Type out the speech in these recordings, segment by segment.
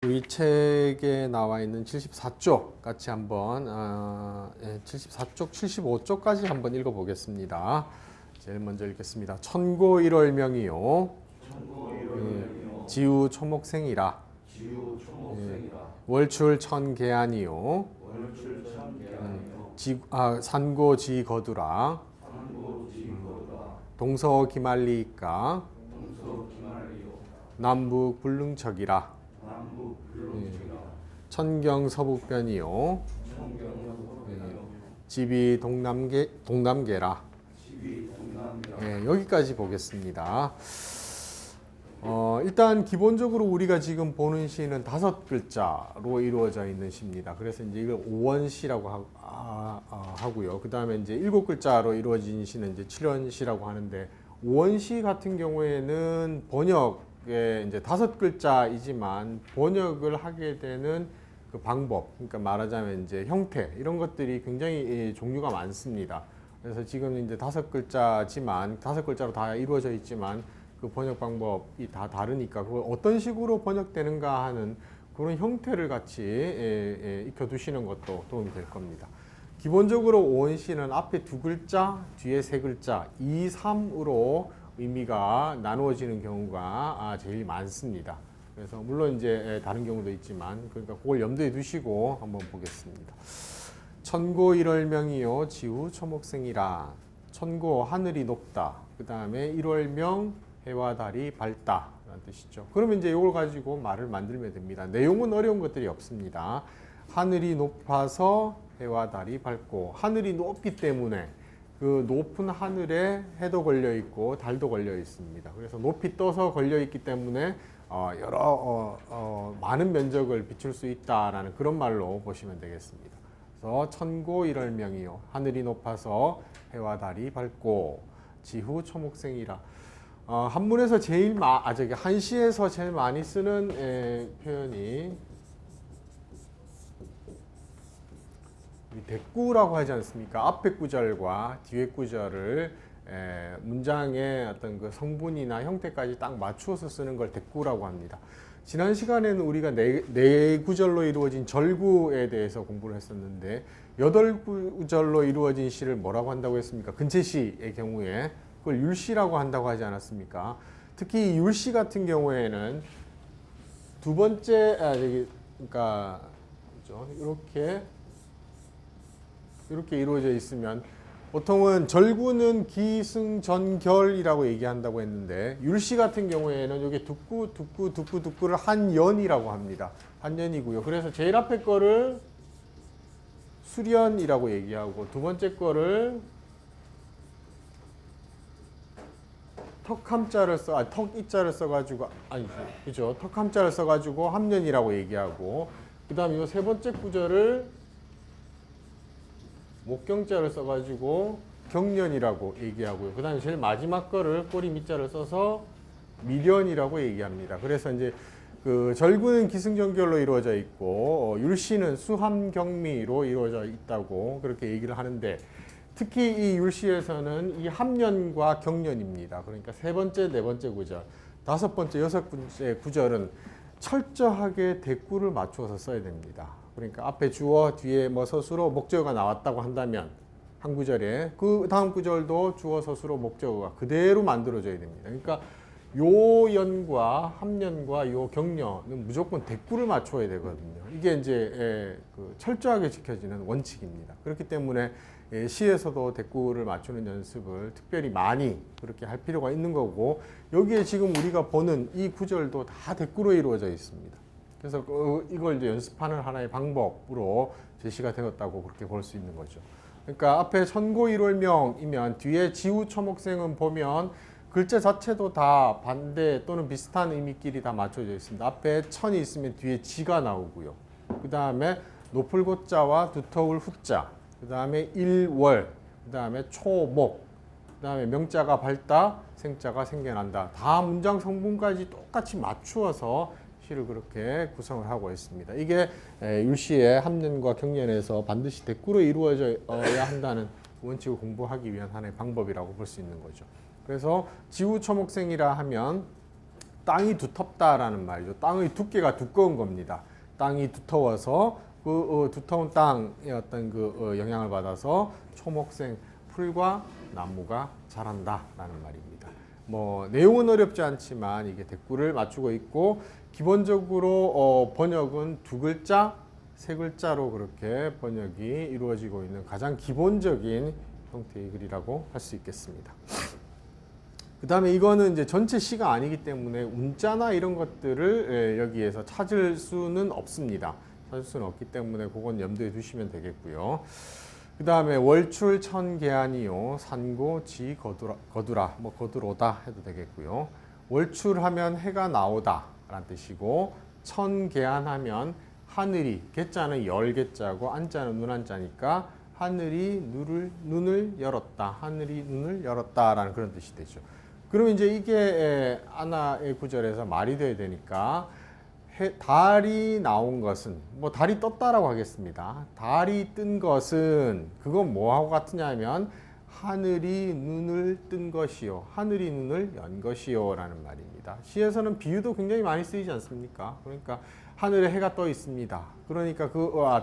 우리 책에 나와 있는 74쪽 같이 한번 74쪽, 75쪽까지 한번 읽어보겠습니다. 제일 먼저 읽겠습니다. 천고 일월명이요. 지우 초목생이라. 월출 천계안이요. 산고 지거두라. 동서 기말리이까. 남북 불능척이라. 천경 서북변이요. 집이 동남계라. 여기까지 보겠습니다. 일단 기본적으로 우리가 지금 보는 시는 5글자로 이루어져 있는 시입니다. 그래서 이제 이걸 오원시라고 하고요. 그 다음에 이제 7글자로 이루어진 시는 이제 7원시라고 하는데, 오원시 같은 경우에는 번역에 이제 5글자이지만 번역을 하게 되는 그 방법, 그러니까 말하자면 이제 형태, 이런 것들이 굉장히 종류가 많습니다. 그래서 지금 이제 5글자지만 5글자로 다 이루어져 있지만 그 번역 방법이 다 다르니까 그걸 어떤 식으로 번역되는가 하는 그런 형태를 같이 익혀두시는 것도 도움이 될 겁니다. 기본적으로 오원시는 앞에 2글자, 뒤에 3글자, 2, 3으로 의미가 나누어지는 경우가 제일 많습니다. 그래서 물론 이제 다른 경우도 있지만, 그러니까 그걸 염두에 두시고 한번 보겠습니다. 천고 일월명이요 지우 초목생이라. 천고 하늘이 높다. 그 다음에 일월명 해와 달이 밝다 라는 뜻이죠. 그러면 이제 이걸 가지고 말을 만들면 됩니다. 내용은 어려운 것들이 없습니다. 하늘이 높아서 해와 달이 밝고, 하늘이 높기 때문에 그 높은 하늘에 해도 걸려 있고 달도 걸려 있습니다. 그래서 높이 떠서 걸려 있기 때문에 여러 많은 면적을 비출 수 있다라는 그런 말로 보시면 되겠습니다. 그래서 천고 일월명이요 하늘이 높아서 해와 달이 밝고 지후 초목생이라. 한문에서 제일 한시에서 제일 많이 쓰는 표현이 대꾸라고 하지 않습니까? 앞에 구절과 뒤에 구절을 문장의 어떤 그 성분이나 형태까지 딱 맞추어서 쓰는 걸 대꾸라고 합니다. 지난 시간에는 우리가 네 구절로 이루어진 절구에 대해서 공부를 했었는데, 8구절로 이루어진 시를 뭐라고 한다고 했습니까? 근체시의 경우에 그걸 율시라고 한다고 하지 않았습니까? 특히 율시 같은 경우에는 두 번째 그러니까 이렇게 이루어져 있으면, 보통은 절구는 기승전결이라고 얘기한다고 했는데, 율시 같은 경우에는 여기 두구를 한연이라고 합니다. 한연이고요. 그래서 제일 앞에 거를 수련이라고 얘기하고, 두 번째 거를 턱이자를 써가지고, 그죠? 턱함자를 써가지고 함연이라고 얘기하고, 그 다음에 이 세 번째 구절을 목경자를 써가지고 경련이라고 얘기하고요. 그 다음에 제일 마지막 거를 꼬리 밑자를 써서 미련이라고 얘기합니다. 그래서 이제 그 절구는 기승전결로 이루어져 있고, 율시는 수함경미로 이루어져 있다고 그렇게 얘기를 하는데, 특히 이 율시에서는 이 함연과 경련입니다. 그러니까 세 번째, 네 번째 구절, 다섯 번째, 여섯 번째 구절은 철저하게 대꾸를 맞추어서 써야 됩니다. 그러니까 앞에 주어, 뒤에 뭐 서술어, 목적어가 나왔다고 한다면 한 구절에 그 다음 구절도 주어, 서술어, 목적어가 그대로 만들어져야 됩니다. 그러니까 요 연과 함연과 요 경련은 무조건 대꾸를 맞춰야 되거든요. 이게 이제 철저하게 지켜지는 원칙입니다. 그렇기 때문에 시에서도 대꾸를 맞추는 연습을 특별히 많이 그렇게 할 필요가 있는 거고, 여기에 지금 우리가 보는 이 구절도 다 대꾸로 이루어져 있습니다. 그래서 이걸 이제 연습하는 하나의 방법으로 제시가 되었다고 그렇게 볼 수 있는 거죠. 그러니까 앞에 천고 일월명이면 뒤에 지우 초목생은 보면 글자 자체도 다 반대 또는 비슷한 의미끼리 다 맞춰져 있습니다. 앞에 천이 있으면 뒤에 지가 나오고요. 그 다음에 높을 고자와 두터울 후자, 그 다음에 일월, 그 다음에 초목, 그 다음에 명자가 밝다, 생자가 생겨난다. 다 문장 성분까지 똑같이 맞추어서 시를 그렇게 구성을 하고 있습니다. 이게 율시의 함연과 경련에서 반드시 대꾸로 이루어져야 한다는 원칙을 공부하기 위한 하나의 방법이라고 볼 수 있는 거죠. 그래서 지우 초목생이라 하면 땅이 두텁다라는 말이죠. 땅의 두께가 두꺼운 겁니다. 땅이 두터워서 그 두터운 땅의 어떤 그 영향을 받아서 초목생 풀과 나무가 자란다라는 말입니다. 뭐 내용은 어렵지 않지만 이게 대꾸를 맞추고 있고 기본적으로 번역은 두 글자, 세 글자로 그렇게 번역이 이루어지고 있는 가장 기본적인 형태의 글이라고 할 수 있겠습니다. 그 다음에 이거는 이제 전체 시가 아니기 때문에 운자나 이런 것들을 여기에서 찾을 수는 없습니다. 찾을 수는 없기 때문에 그건 염두에 두시면 되겠고요. 그 다음에 월출 천계한이요 산고 지 거두라 뭐 거두로다 해도 되겠고요. 월출하면 해가 나오다 라는 뜻이고 천계한하면 하늘이 개자는 열개자고 안자는 눈안자니까 하늘이 눈을 열었다. 하늘이 눈을 열었다라는 그런 뜻이 되죠. 그러면 이제 이게 하나의 구절에서 말이 돼야 되니까 달이 나온 것은 뭐 달이 떴다라고 하겠습니다. 달이 뜬 것은 그건 뭐하고 같으냐면 하늘이 눈을 뜬 것이요. 하늘이 눈을 연 것이요 라는 말입니다. 시에서는 비유도 굉장히 많이 쓰이지 않습니까? 그러니까 하늘에 해가 떠 있습니다. 그러니까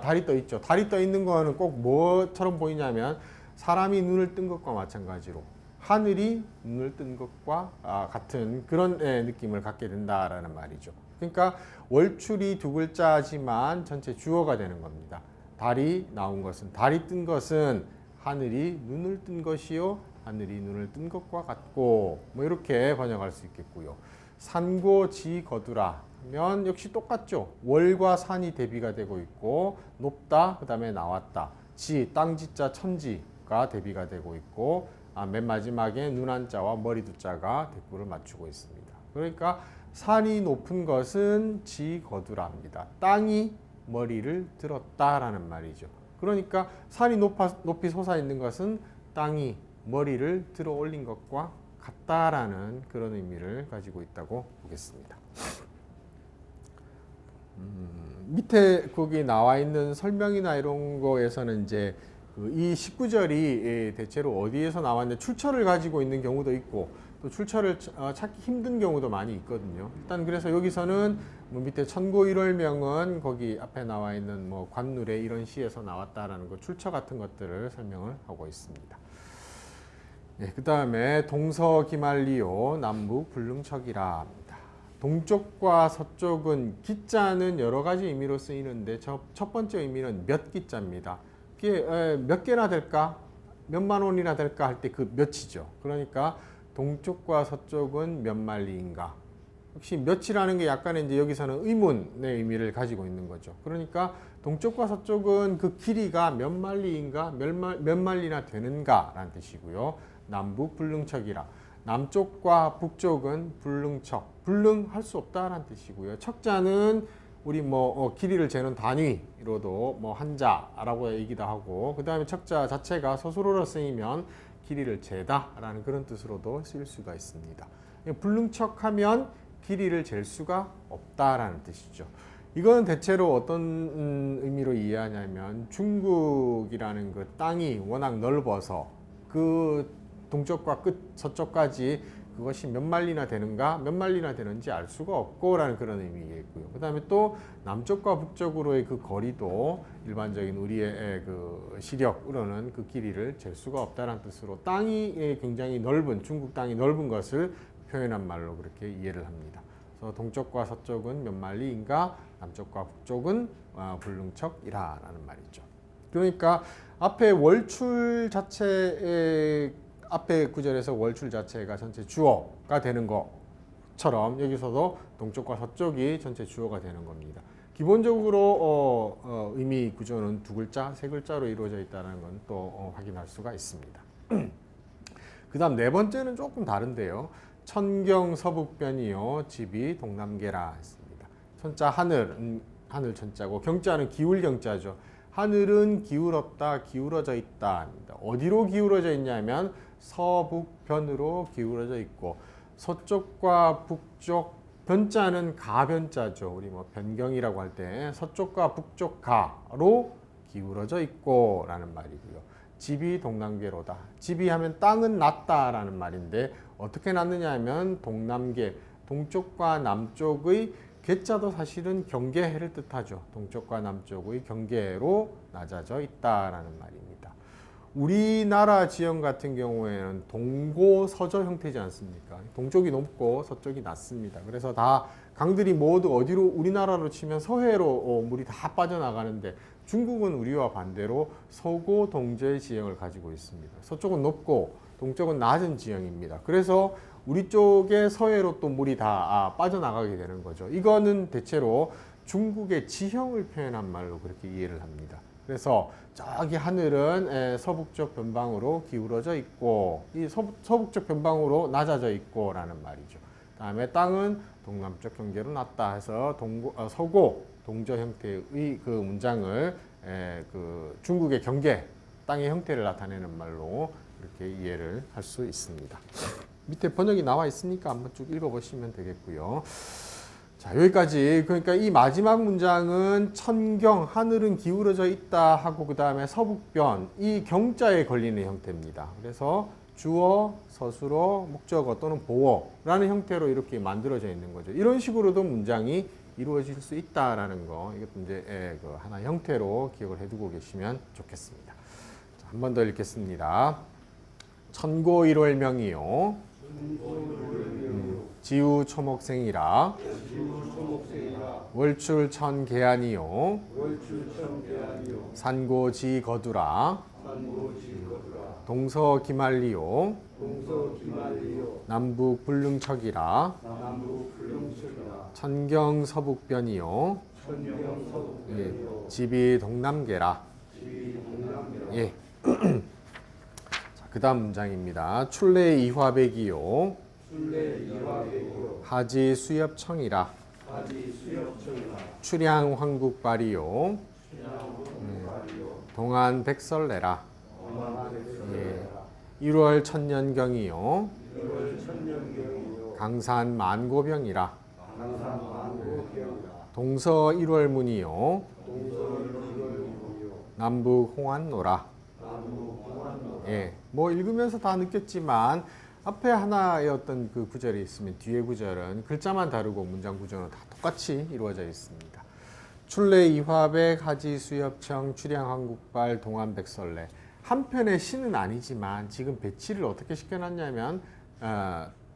달이 떠 있죠. 달이 떠 있는 거는 꼭 뭐처럼 보이냐면 사람이 눈을 뜬 것과 마찬가지로 하늘이 눈을 뜬 것과 같은 그런 느낌을 갖게 된다라는 말이죠. 그러니까 월출이 두 글자지만 전체 주어가 되는 겁니다. 달이 나온 것은, 달이 뜬 것은 하늘이 눈을 뜬 것이요 하늘이 눈을 뜬 것과 같고 뭐 이렇게 번역할 수 있겠고요. 산고 지 거두라 하면 역시 똑같죠. 월과 산이 대비가 되고 있고 높다 그 다음에 나왔다 지 땅지자 천지가 대비가 되고 있고 맨 마지막에 눈한자와 머리 두자가 대꾸를 맞추고 있습니다. 그러니까 산이 높은 것은 지 거두라입니다. 땅이 머리를 들었다라는 말이죠. 그러니까 산이 높이 솟아 있는 것은 땅이 머리를 들어 올린 것과 같다라는 그런 의미를 가지고 있다고 보겠습니다. 밑에 거기 나와 있는 설명이나 이런 거에서는 이제 이 19절이 대체로 어디에서 나왔는데 출처를 가지고 있는 경우도 있고 또 출처를 찾기 힘든 경우도 많이 있거든요. 일단 그래서 여기서는 뭐 밑에 천고일월명은 거기 앞에 나와 있는 뭐 관누레 이런 시에서 나왔다라는 거 출처 같은 것들을 설명을 하고 있습니다. 그 다음에 동서기말리요 남북 불능척이라 합니다. 동쪽과 서쪽은 기자는 여러 가지 의미로 쓰이는데 첫 번째 의미는 몇 기자입니다. 이게 몇 개나 될까? 몇만 원이나 될까 할 때 그 몇이죠. 그러니까 동쪽과 서쪽은 몇 만리인가. 역시 몇이라는 게 약간의 이제 여기서는 의문의 의미를 가지고 있는 거죠. 그러니까 동쪽과 서쪽은 그 길이가 몇 만리인가, 몇 만리나 되는가라는 뜻이고요. 남북 불능척이라. 남쪽과 북쪽은 불능척, 불능할 수 없다라는 뜻이고요. 척자는 우리 뭐 길이를 재는 단위로도 뭐 한자라고 얘기도 하고 그 다음에 척자 자체가 서술어로 쓰이면 길이를 재다라는 그런 뜻으로도 쓰일 수가 있습니다. 불능척하면 길이를 잴 수가 없다라는 뜻이죠. 이건 대체로 어떤 의미로 이해하냐면 중국이라는 그 땅이 워낙 넓어서 그 동쪽과 끝 서쪽까지 그것이 몇 마일이나 되는가 몇 마일이나 되는지 알 수가 없고 라는 그런 의미겠고요. 그 다음에 또 남쪽과 북쪽으로의 그 거리도 일반적인 우리의 그 시력으로는 그 길이를 잴 수가 없다는 뜻으로 땅이 굉장히 넓은 중국 땅이 넓은 것을 표현한 말로 그렇게 이해를 합니다. 그래서 동쪽과 서쪽은 몇 마일인가 남쪽과 북쪽은 불능척이라는 말이죠. 그러니까 앞에 월출 자체의 앞에 구절에서 월출 자체가 전체 주어가 되는 것처럼 여기서도 동쪽과 서쪽이 전체 주어가 되는 겁니다. 기본적으로 의미 구조는 두 글자, 세 글자로 이루어져 있다는 건 또 확인할 수가 있습니다. 그 다음 네 번째는 조금 다른데요. 천경 서북변이요 집이 동남계라 했습니다. 천자 하늘 천자고 경자는 기울 경자죠. 하늘은 기울었다, 기울어져 있다. 어디로 기울어져 있냐면 서북변으로 기울어져 있고 서쪽과 북쪽 변자는 가변자죠. 우리 뭐 변경이라고 할 때 서쪽과 북쪽 가로 기울어져 있고 라는 말이고요. 집이 동남계로다. 집이 하면 땅은 낮다라는 말인데 어떻게 낮느냐 하면 동남계 동쪽과 남쪽의 괴자도 사실은 경계해를 뜻하죠. 동쪽과 남쪽의 경계로 낮아져 있다라는 말입니다. 우리나라 지형 같은 경우에는 동고서저 형태지 않습니까? 동쪽이 높고 서쪽이 낮습니다. 그래서 다 강들이 모두 어디로 우리나라로 치면 서해로 물이 다 빠져나가는데 중국은 우리와 반대로 서고 동저의 지형을 가지고 있습니다. 서쪽은 높고 동쪽은 낮은 지형입니다. 그래서 우리 쪽에 서해로 또 물이 다 빠져나가게 되는 거죠. 이거는 대체로 중국의 지형을 표현한 말로 그렇게 이해를 합니다. 그래서 저기 하늘은 서북쪽 변방으로 기울어져 있고 이 서북쪽 변방으로 낮아져 있고 라는 말이죠. 다음에 땅은 동남쪽 경계로 낮다 해서 서고 동저 형태의 그 문장을 그 중국의 경계 땅의 형태를 나타내는 말로 이렇게 이해를 할 수 있습니다. 밑에 번역이 나와 있으니까 한번 쭉 읽어보시면 되겠고요. 자, 여기까지. 그러니까 이 마지막 문장은 천경, 하늘은 기울어져 있다 하고 그 다음에 서북변, 이 경자에 걸리는 형태입니다. 그래서 주어, 서술어, 목적어 또는 보어라는 형태로 이렇게 만들어져 있는 거죠. 이런 식으로도 문장이 이루어질 수 있다라는 거, 이것도 이제 그 하나의 형태로 기억을 해두고 계시면 좋겠습니다. 한 번 더 읽겠습니다. 천고일월명이요. 지우초목생이라. 월출천계안이요. 산고지거두라. 동서기말리요. 남북불능척이라. 천경서북변이요. 예, 집이 동남계라. 예. 그 다음 문장입니다. 출래이화백이요. 하지수엽청이라. 출양황국발이요. 동안백설내라. 예. 1월 천년경이요. 강산만고병이라. 동서 1월문이요. 남북 홍안노라. 예, 뭐 읽으면서 다 느꼈지만 앞에 하나의 어떤 그 구절이 있으면 뒤에 구절은 글자만 다르고 문장 구조는 다 똑같이 이루어져 있습니다. 출래 이화백 하지수엽청 출양황국발 동안백설래. 한편의 시는 아니지만 지금 배치를 어떻게 시켜놨냐면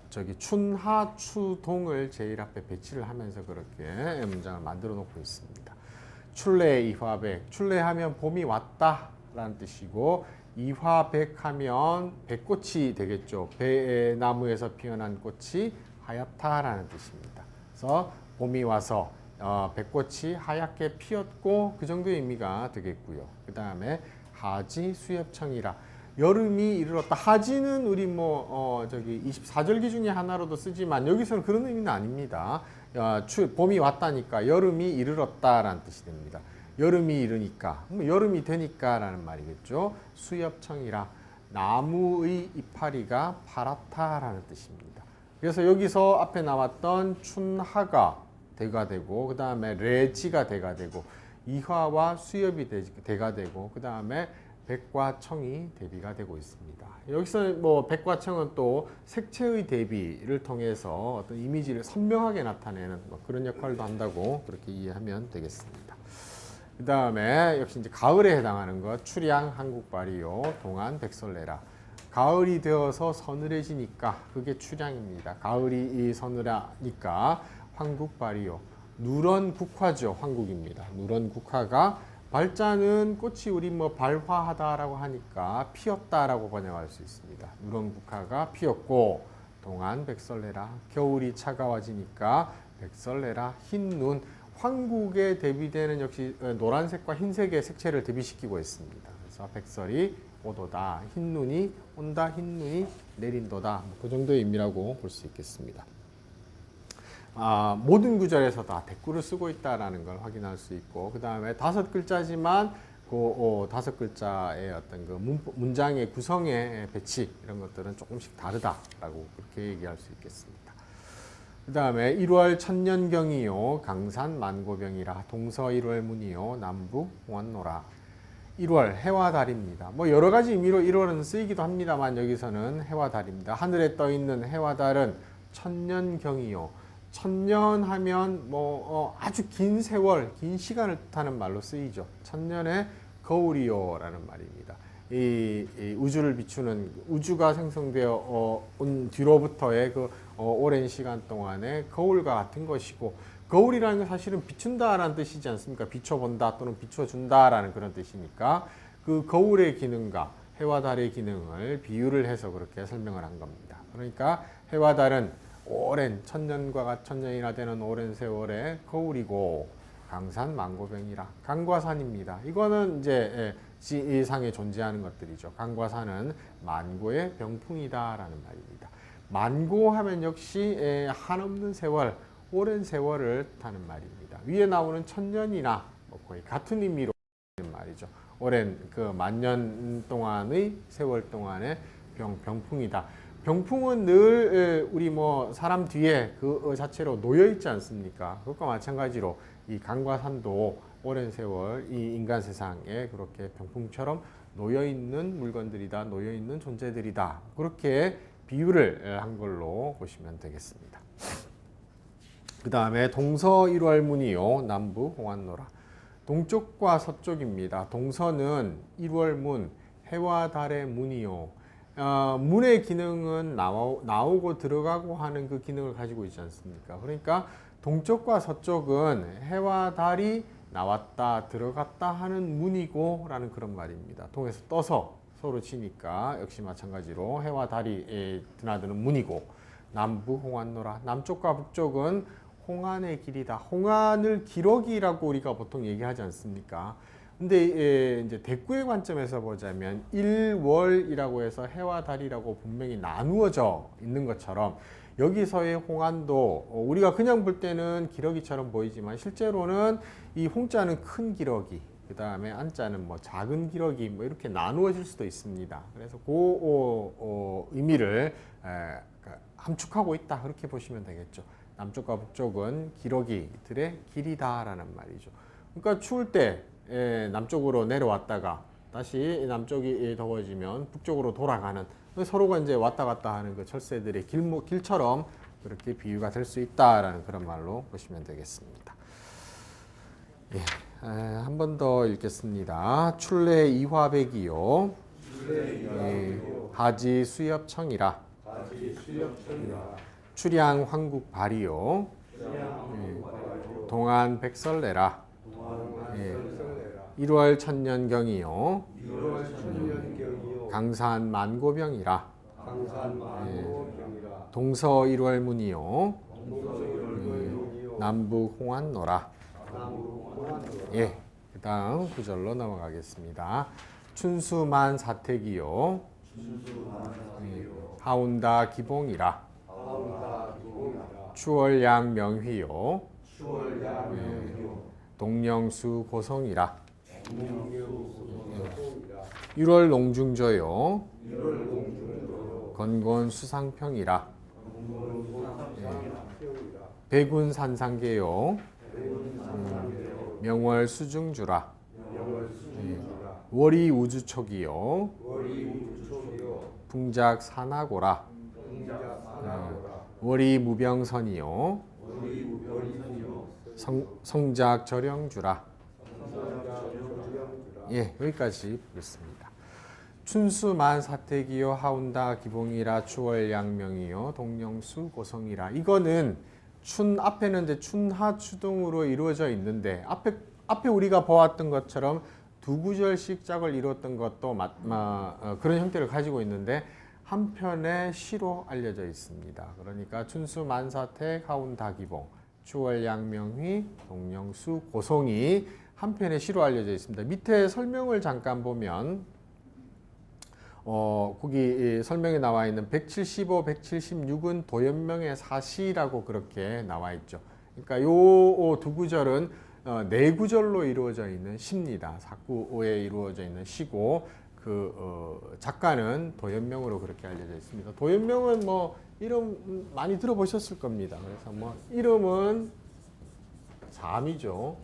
저기 춘하 추동을 제일 앞에 배치를 하면서 그렇게 문장을 만들어 놓고 있습니다. 출래 이화백, 출래하면 봄이 왔다라는 뜻이고 이화백하면 백꽃이 되겠죠. 배나무에서 피어난 꽃이 하얗다라는 뜻입니다. 그래서 봄이 와서 백꽃이 하얗게 피었고 그 정도의 의미가 되겠고요. 그 다음에 하지 수엽청이라. 여름이 이르렀다. 하지는 우리 저기 24절기 중에 하나로도 쓰지만 여기서는 그런 의미는 아닙니다. 봄이 왔다니까 여름이 이르렀다라는 뜻이 됩니다. 여름이 이르니까, 여름이 되니까라는 말이겠죠. 수엽청이라. 나무의 이파리가 파랗다라는 뜻입니다. 그래서 여기서 앞에 나왔던 춘하가 대가 되고 그 다음에 레지가 대가 되고 이화와 수엽이 대가 되고 그 다음에 백과 청이 대비가 되고 있습니다. 여기서 백과 청은 또 색채의 대비를 통해서 어떤 이미지를 선명하게 나타내는 그런 역할도 한다고 그렇게 이해하면 되겠습니다. 그 다음에 역시 이제 가을에 해당하는 것, 출양 한국발이요, 동안 백설내라. 가을이 되어서 서늘해지니까 그게 출양입니다. 가을이 서늘하니까 황국발이요. 누런 국화죠. 황국입니다. 누런 국화가 발자는 꽃이 우리 발화하다라고 하니까 피었다라고 번역할 수 있습니다. 누런 국화가 피었고 동안 백설내라. 겨울이 차가워지니까 백설내라. 흰눈. 황국에 대비되는 역시 노란색과 흰색의 색채를 대비시키고 있습니다. 그래서 백설이 오도다. 흰눈이 온다. 흰눈이 내린도다. 그 정도의 의미라고 볼 수 있겠습니다. 모든 구절에서 다 대꾸를 쓰고 있다라는 걸 확인할 수 있고 그 다음에 5글자지만 그 5글자의 어떤 그 문장의 구성의 배치 이런 것들은 조금씩 다르다라고 그렇게 얘기할 수 있겠습니다. 그 다음에 1월 천년경이요 강산 만고병이라 동서 1월문이요 남북 홍안노라. 1월 해와 달입니다. 여러 가지 의미로 1월은 쓰이기도 합니다만 여기서는 해와 달입니다. 하늘에 떠 있는 해와 달은 천년경이요 천년 하면 뭐 아주 긴 세월, 긴 시간을 뜻하는 말로 쓰이죠. 천년의 거울이요라는 말입니다. 이 우주를 비추는 우주가 생성되어 온 뒤로부터의 그 오랜 시간 동안의 거울과 같은 것이고, 거울이라는 건 사실은 비춘다라는 뜻이지 않습니까? 비춰본다 또는 비춰준다라는 그런 뜻이니까 그 거울의 기능과 해와 달의 기능을 비유를 해서 그렇게 설명을 한 겁니다. 그러니까 해와 달은 오랜 천년이나 되는 오랜 세월의 거울이고, 강산 만고병이라, 강과 산입니다. 이거는 이제 지상에 존재하는 것들이죠. 강과 산은 만고의 병풍이다라는 말입니다. 만고하면 역시 한없는 세월, 오랜 세월을 뜻하는 말입니다. 위에 나오는 천년이나 거의 같은 의미로 있는 말이죠. 오랜 그 만년 동안의 세월 동안의 병풍이다. 병풍은 늘 우리 뭐 사람 뒤에 그 자체로 놓여 있지 않습니까? 그것과 마찬가지로 이 강과 산도 오랜 세월 이 인간 세상에 그렇게 병풍처럼 놓여 있는 물건들이다, 놓여 있는 존재들이다. 그렇게 비유를 한 걸로 보시면 되겠습니다. 그 다음에 동서일월문이요, 남부 홍안노라. 동쪽과 서쪽입니다. 동서는 일월문, 해와 달의 문이요. 문의 기능은 나오고 들어가고 하는 그 기능을 가지고 있지 않습니까? 그러니까 동쪽과 서쪽은 해와 달이 나왔다 들어갔다 하는 문이고 라는 그런 말입니다. 동에서 떠서 서로 치니까 역시 마찬가지로 해와 달이 드나드는 문이고, 남부 홍안노라. 남쪽과 북쪽은 홍안의 길이다. 홍안을 기러기라고 우리가 보통 얘기하지 않습니까? 근데 이제 대구의 관점에서 보자면 일월이라고 해서 해와 달이라고 분명히 나누어져 있는 것처럼 여기서의 홍안도 우리가 그냥 볼 때는 기러기처럼 보이지만 실제로는 이 홍자는 큰 기러기, 그 다음에 안자는 뭐 작은 기러기 뭐 이렇게 나누어질 수도 있습니다. 그래서 그 의미를 함축하고 있다, 그렇게 보시면 되겠죠. 남쪽과 북쪽은 기러기들의 길이다라는 말이죠. 그러니까 추울 때 남쪽으로 내려왔다가 다시 남쪽이 더워지면 북쪽으로 돌아가는, 서로가 이제 왔다 갔다 하는 그 철새들의 길처럼 그렇게 비유가 될 수 있다라는 그런 말로 보시면 되겠습니다. 예, 한 번 더 읽겠습니다. 출래 이화백이요. 하지 수엽청이라. 출양 황국 발이요. 동안 백설내라. 1월 천년경이요. 강산 만고병이라. 동서 1월문이요. 남북 홍안노라. 예, 그 다음 구절로 넘어가겠습니다. 춘수만 사택이요. 하운다 기봉이라. 추월양 명휘요. 동령수 고성이라. 1월 농중저요. 건곤 수상평이라. 백운 산상계요. 명월 수중주라. 월이 우주촉이요. 풍작 산하고라. 월이 무병선이요. 성작 절영주라. 예, 여기까지 보겠습니다. 춘수만 사택이요. 하운다 기봉이라. 추월양명이요. 동령수 고성이라. 이거는 춘 앞에는 이제 춘하 추동으로 이루어져 있는데 앞에 우리가 보았던 것처럼 두 구절씩 짝을 이루었던 것도 그런 형태를 가지고 있는데 한편의 시로 알려져 있습니다. 그러니까 춘수 만사택 하운다 기봉, 추월양명휘, 동령수 고성이 한편의 시로 알려져 있습니다. 밑에 설명을 잠깐 보면 거기 설명에 나와 있는 175, 176은 도연명의 사시라고 그렇게 나와 있죠. 그러니까 요 두 구절은 네 구절로 이루어져 있는 시입니다. 사구에 이루어져 있는 시고, 작가는 도연명으로 그렇게 알려져 있습니다. 도연명은 뭐 이름 많이 들어보셨을 겁니다. 그래서 뭐 이름은 잠이죠.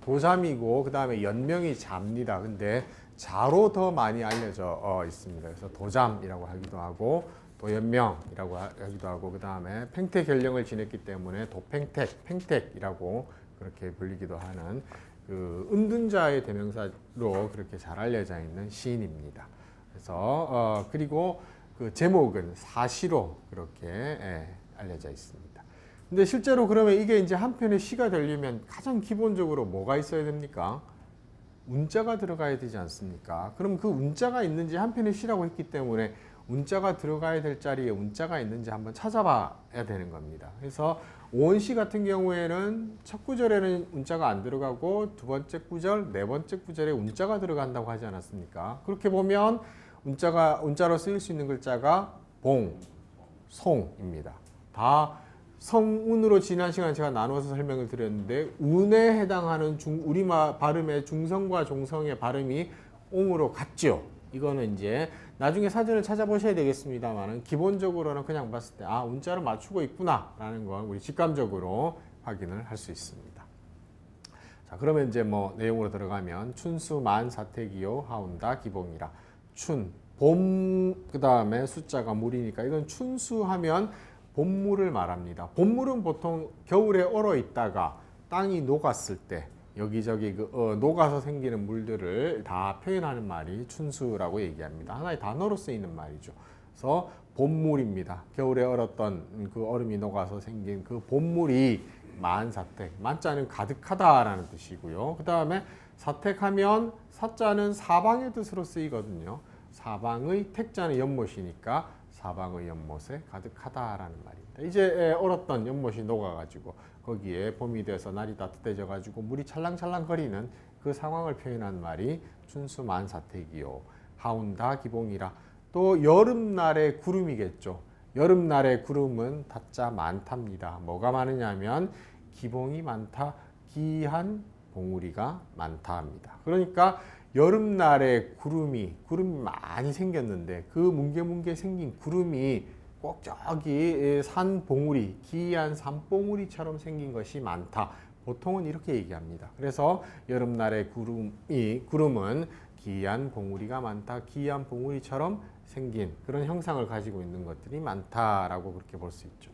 도잠이고 그 다음에 연명이 잡니다. 근데 자로 더 많이 알려져 있습니다. 그래서 도잠이라고 하기도 하고 도연명이라고 하기도 하고 그 다음에 팽택연령을 지냈기 때문에 도팽택, 팽택이라고 그렇게 불리기도 하는 그 은둔자의 대명사로 그렇게 잘 알려져 있는 시인입니다. 그래서 그리고 그 제목은 사시로 그렇게 알려져 있습니다. 근데 실제로 그러면 이게 이제 한 편의 시가 되려면 가장 기본적으로 뭐가 있어야 됩니까? 운자가 들어가야 되지 않습니까? 그럼 그 운자가 있는지 한 편의 시라고 했기 때문에 운자가 들어가야 될 자리에 운자가 있는지 한번 찾아봐야 되는 겁니다. 그래서 오원시 같은 경우에는 첫 구절에는 운자가 안 들어가고 두 번째 구절, 네 번째 구절에 운자가 들어간다고 하지 않았습니까? 그렇게 보면 운자로 쓰일 수 있는 글자가 봉, 송입니다. 다 성운으로 지난 시간에 제가 나누어서 설명을 드렸는데 운에 해당하는 우리말 발음의 중성과 종성의 발음이 옹으로 같죠. 이거는 이제 나중에 사전을 찾아보셔야 되겠습니다만 기본적으로는 그냥 봤을 때 운자를 맞추고 있구나라는 걸 우리 직감적으로 확인을 할 수 있습니다. 자, 그러면 이제 뭐 내용으로 들어가면 춘수 만 사택이요 하운다 기봉이라 춘, 봄 그 다음에 숫자가 물이니까 이건 춘수하면 봄물을 말합니다. 봄물은 보통 겨울에 얼어 있다가 땅이 녹았을 때 여기저기 녹아서 생기는 물들을 다 표현하는 말이 춘수라고 얘기합니다. 하나의 단어로 쓰이는 말이죠. 그래서 봄물입니다. 겨울에 얼었던 그 얼음이 녹아서 생긴 그 봄물이 만사택, 만자는 가득하다라는 뜻이고요. 그 다음에 사택하면 사자는 사방의 뜻으로 쓰이거든요. 사방의 택자는 연못이니까 사방의 연못에 가득하다라는 말입니다. 이제 얼었던 연못이 녹아가지고 거기에 봄이 돼서 날이 따뜻해져가지고 물이 찰랑찰랑 거리는 그 상황을 표현한 말이 춘수만사택이요 하운다 기봉이라. 또 여름날의 구름이겠죠. 여름날의 구름은 다자 많답니다. 뭐가 많으냐면 기봉이 많다, 기한 봉우리가 많다 합니다. 그러니까 여름날에 구름이 많이 생겼는데 그 뭉게뭉게 생긴 구름이 꼭 저기 산 봉우리, 기이한 산봉우리처럼 생긴 것이 많다. 보통은 이렇게 얘기합니다. 그래서 여름날에 구름은 기이한 봉우리가 많다. 기이한 봉우리처럼 생긴 그런 형상을 가지고 있는 것들이 많다라고 그렇게 볼 수 있죠.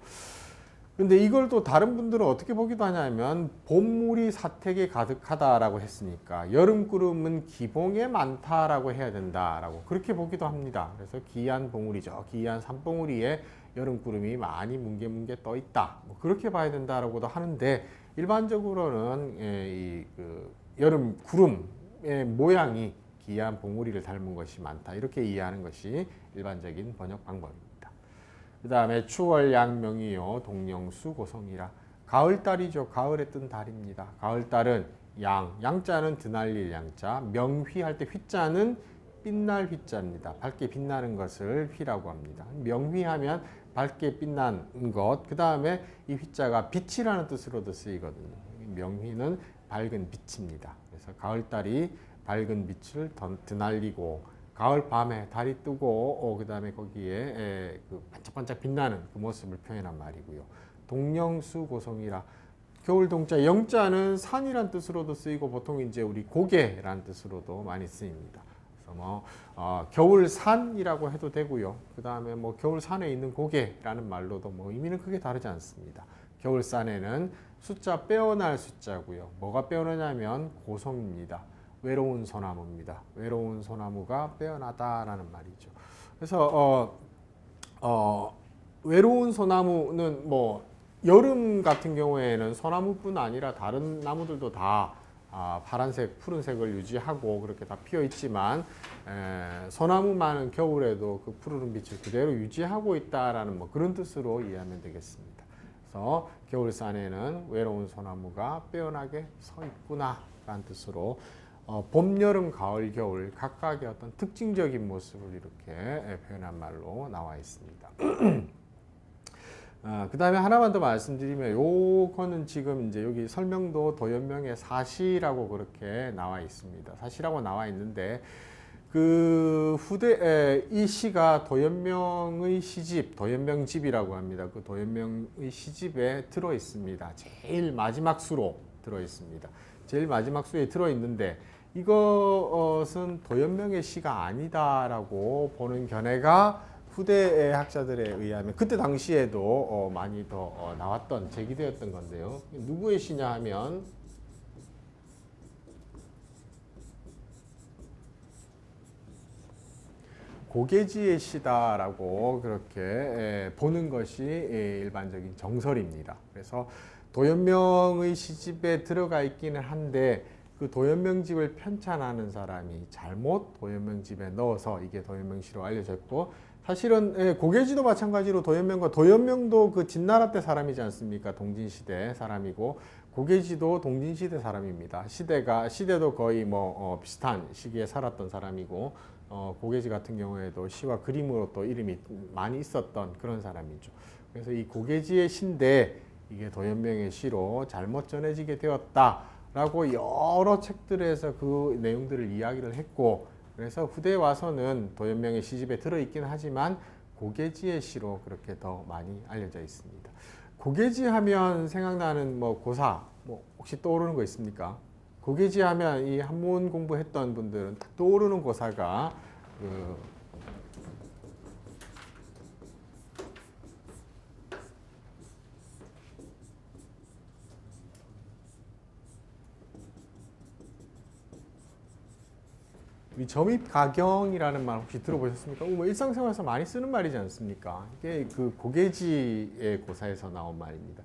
근데 이걸 또 다른 분들은 어떻게 보기도 하냐면 봄물이 사택에 가득하다라고 했으니까 여름구름은 기봉에 많다라고 해야 된다라고 그렇게 보기도 합니다. 그래서 기이한 봉우리죠. 기이한 산봉우리에 여름구름이 많이 뭉게뭉게 떠 있다. 뭐 그렇게 봐야 된다라고도 하는데 일반적으로는 여름구름의 모양이 기이한 봉우리를 닮은 것이 많다. 이렇게 이해하는 것이 일반적인 번역 방법입니다. 그 다음에 추월양명이요 동령수 고성이라. 가을달이죠. 가을에 뜬 달입니다. 가을달은 양자는 드날릴 양자, 명휘할 때 휘자는 빛날 휘자입니다. 밝게 빛나는 것을 휘라고 합니다. 명휘하면 밝게 빛난 것. 그 다음에 이 휘자가 빛이라는 뜻으로도 쓰이거든요. 명휘는 밝은 빛입니다. 그래서 가을달이 밝은 빛을 드날리고 가을 밤에 달이 뜨고 그 다음에 거기에 그 반짝반짝 빛나는 그 모습을 표현한 말이고요. 동령수 고성이라. 겨울 동자 영자는 산이란 뜻으로도 쓰이고 보통 이제 우리 고개라는 뜻으로도 많이 쓰입니다. 그래서 뭐 겨울 산이라고 해도 되고요. 그 다음에 뭐 겨울 산에 있는 고개라는 말로도 뭐 의미는 크게 다르지 않습니다. 겨울 산에는 숫자 빼어날 숫자고요. 뭐가 빼어나냐면 고성입니다. 외로운 소나무입니다. 외로운 소나무가 빼어나다라는 말이죠. 그래서 외로운 소나무는 뭐 여름 같은 경우에는 소나무뿐 아니라 다른 나무들도 다 파란색, 푸른색을 유지하고 그렇게 다 피어 있지만 소나무만은 겨울에도 그 푸르른 빛을 그대로 유지하고 있다라는 뭐 그런 뜻으로 이해하면 되겠습니다. 그래서 겨울산에는 외로운 소나무가 빼어나게 서 있구나라는 뜻으로 봄, 여름, 가을, 겨울 각각의 어떤 특징적인 모습을 이렇게 표현한 말로 나와 있습니다. 그 다음에 하나만 더 말씀드리면 요거는 지금 이제 여기 설명도 도연명의 사시라고 그렇게 나와 있습니다. 사시라고 나와 있는데 그 후대 이 시가 도연명의 시집, 도연명집이라고 합니다. 그 도연명의 시집에 들어 있습니다. 제일 마지막 수로 들어 있습니다. 제일 마지막 수에 들어 있는데 이것은 도연명의 시가 아니다라고 보는 견해가 후대의 학자들에 의하면 그때 당시에도 많이 더 나왔던 제기되었던 건데요. 누구의 시냐 하면 고개지의 시다라고 그렇게 보는 것이 일반적인 정설입니다. 그래서 도연명의 시집에 들어가 있기는 한데 그 도연명집을 편찬하는 사람이 잘못 도연명집에 넣어서 이게 도연명시로 알려졌고, 사실은 고개지도 마찬가지로 도연명도 그 진나라 때 사람이지 않습니까? 동진시대 사람이고 고개지도 동진시대 사람입니다. 시대도 거의 비슷한 시기에 살았던 사람이고, 고개지 같은 경우에도 시와 그림으로 또 이름이 많이 있었던 그런 사람이죠. 그래서 이 고개지의 시인데 이게 도연명의 시로 잘못 전해지게 되었다라고 여러 책들에서 그 내용들을 이야기를 했고, 그래서 후대에 와서는 도연명의 시집에 들어있긴 하지만 고개지의 시로 그렇게 더 많이 알려져 있습니다. 고개지 하면 생각나는 고사 혹시 떠오르는 거 있습니까? 고개지 하면 이 한문 공부했던 분들은 딱 떠오르는 고사가 이 점입가경이라는 말 혹시 들어보셨습니까? 일상생활에서 많이 쓰는 말이지 않습니까? 이게 그 고개지의 고사에서 나온 말입니다.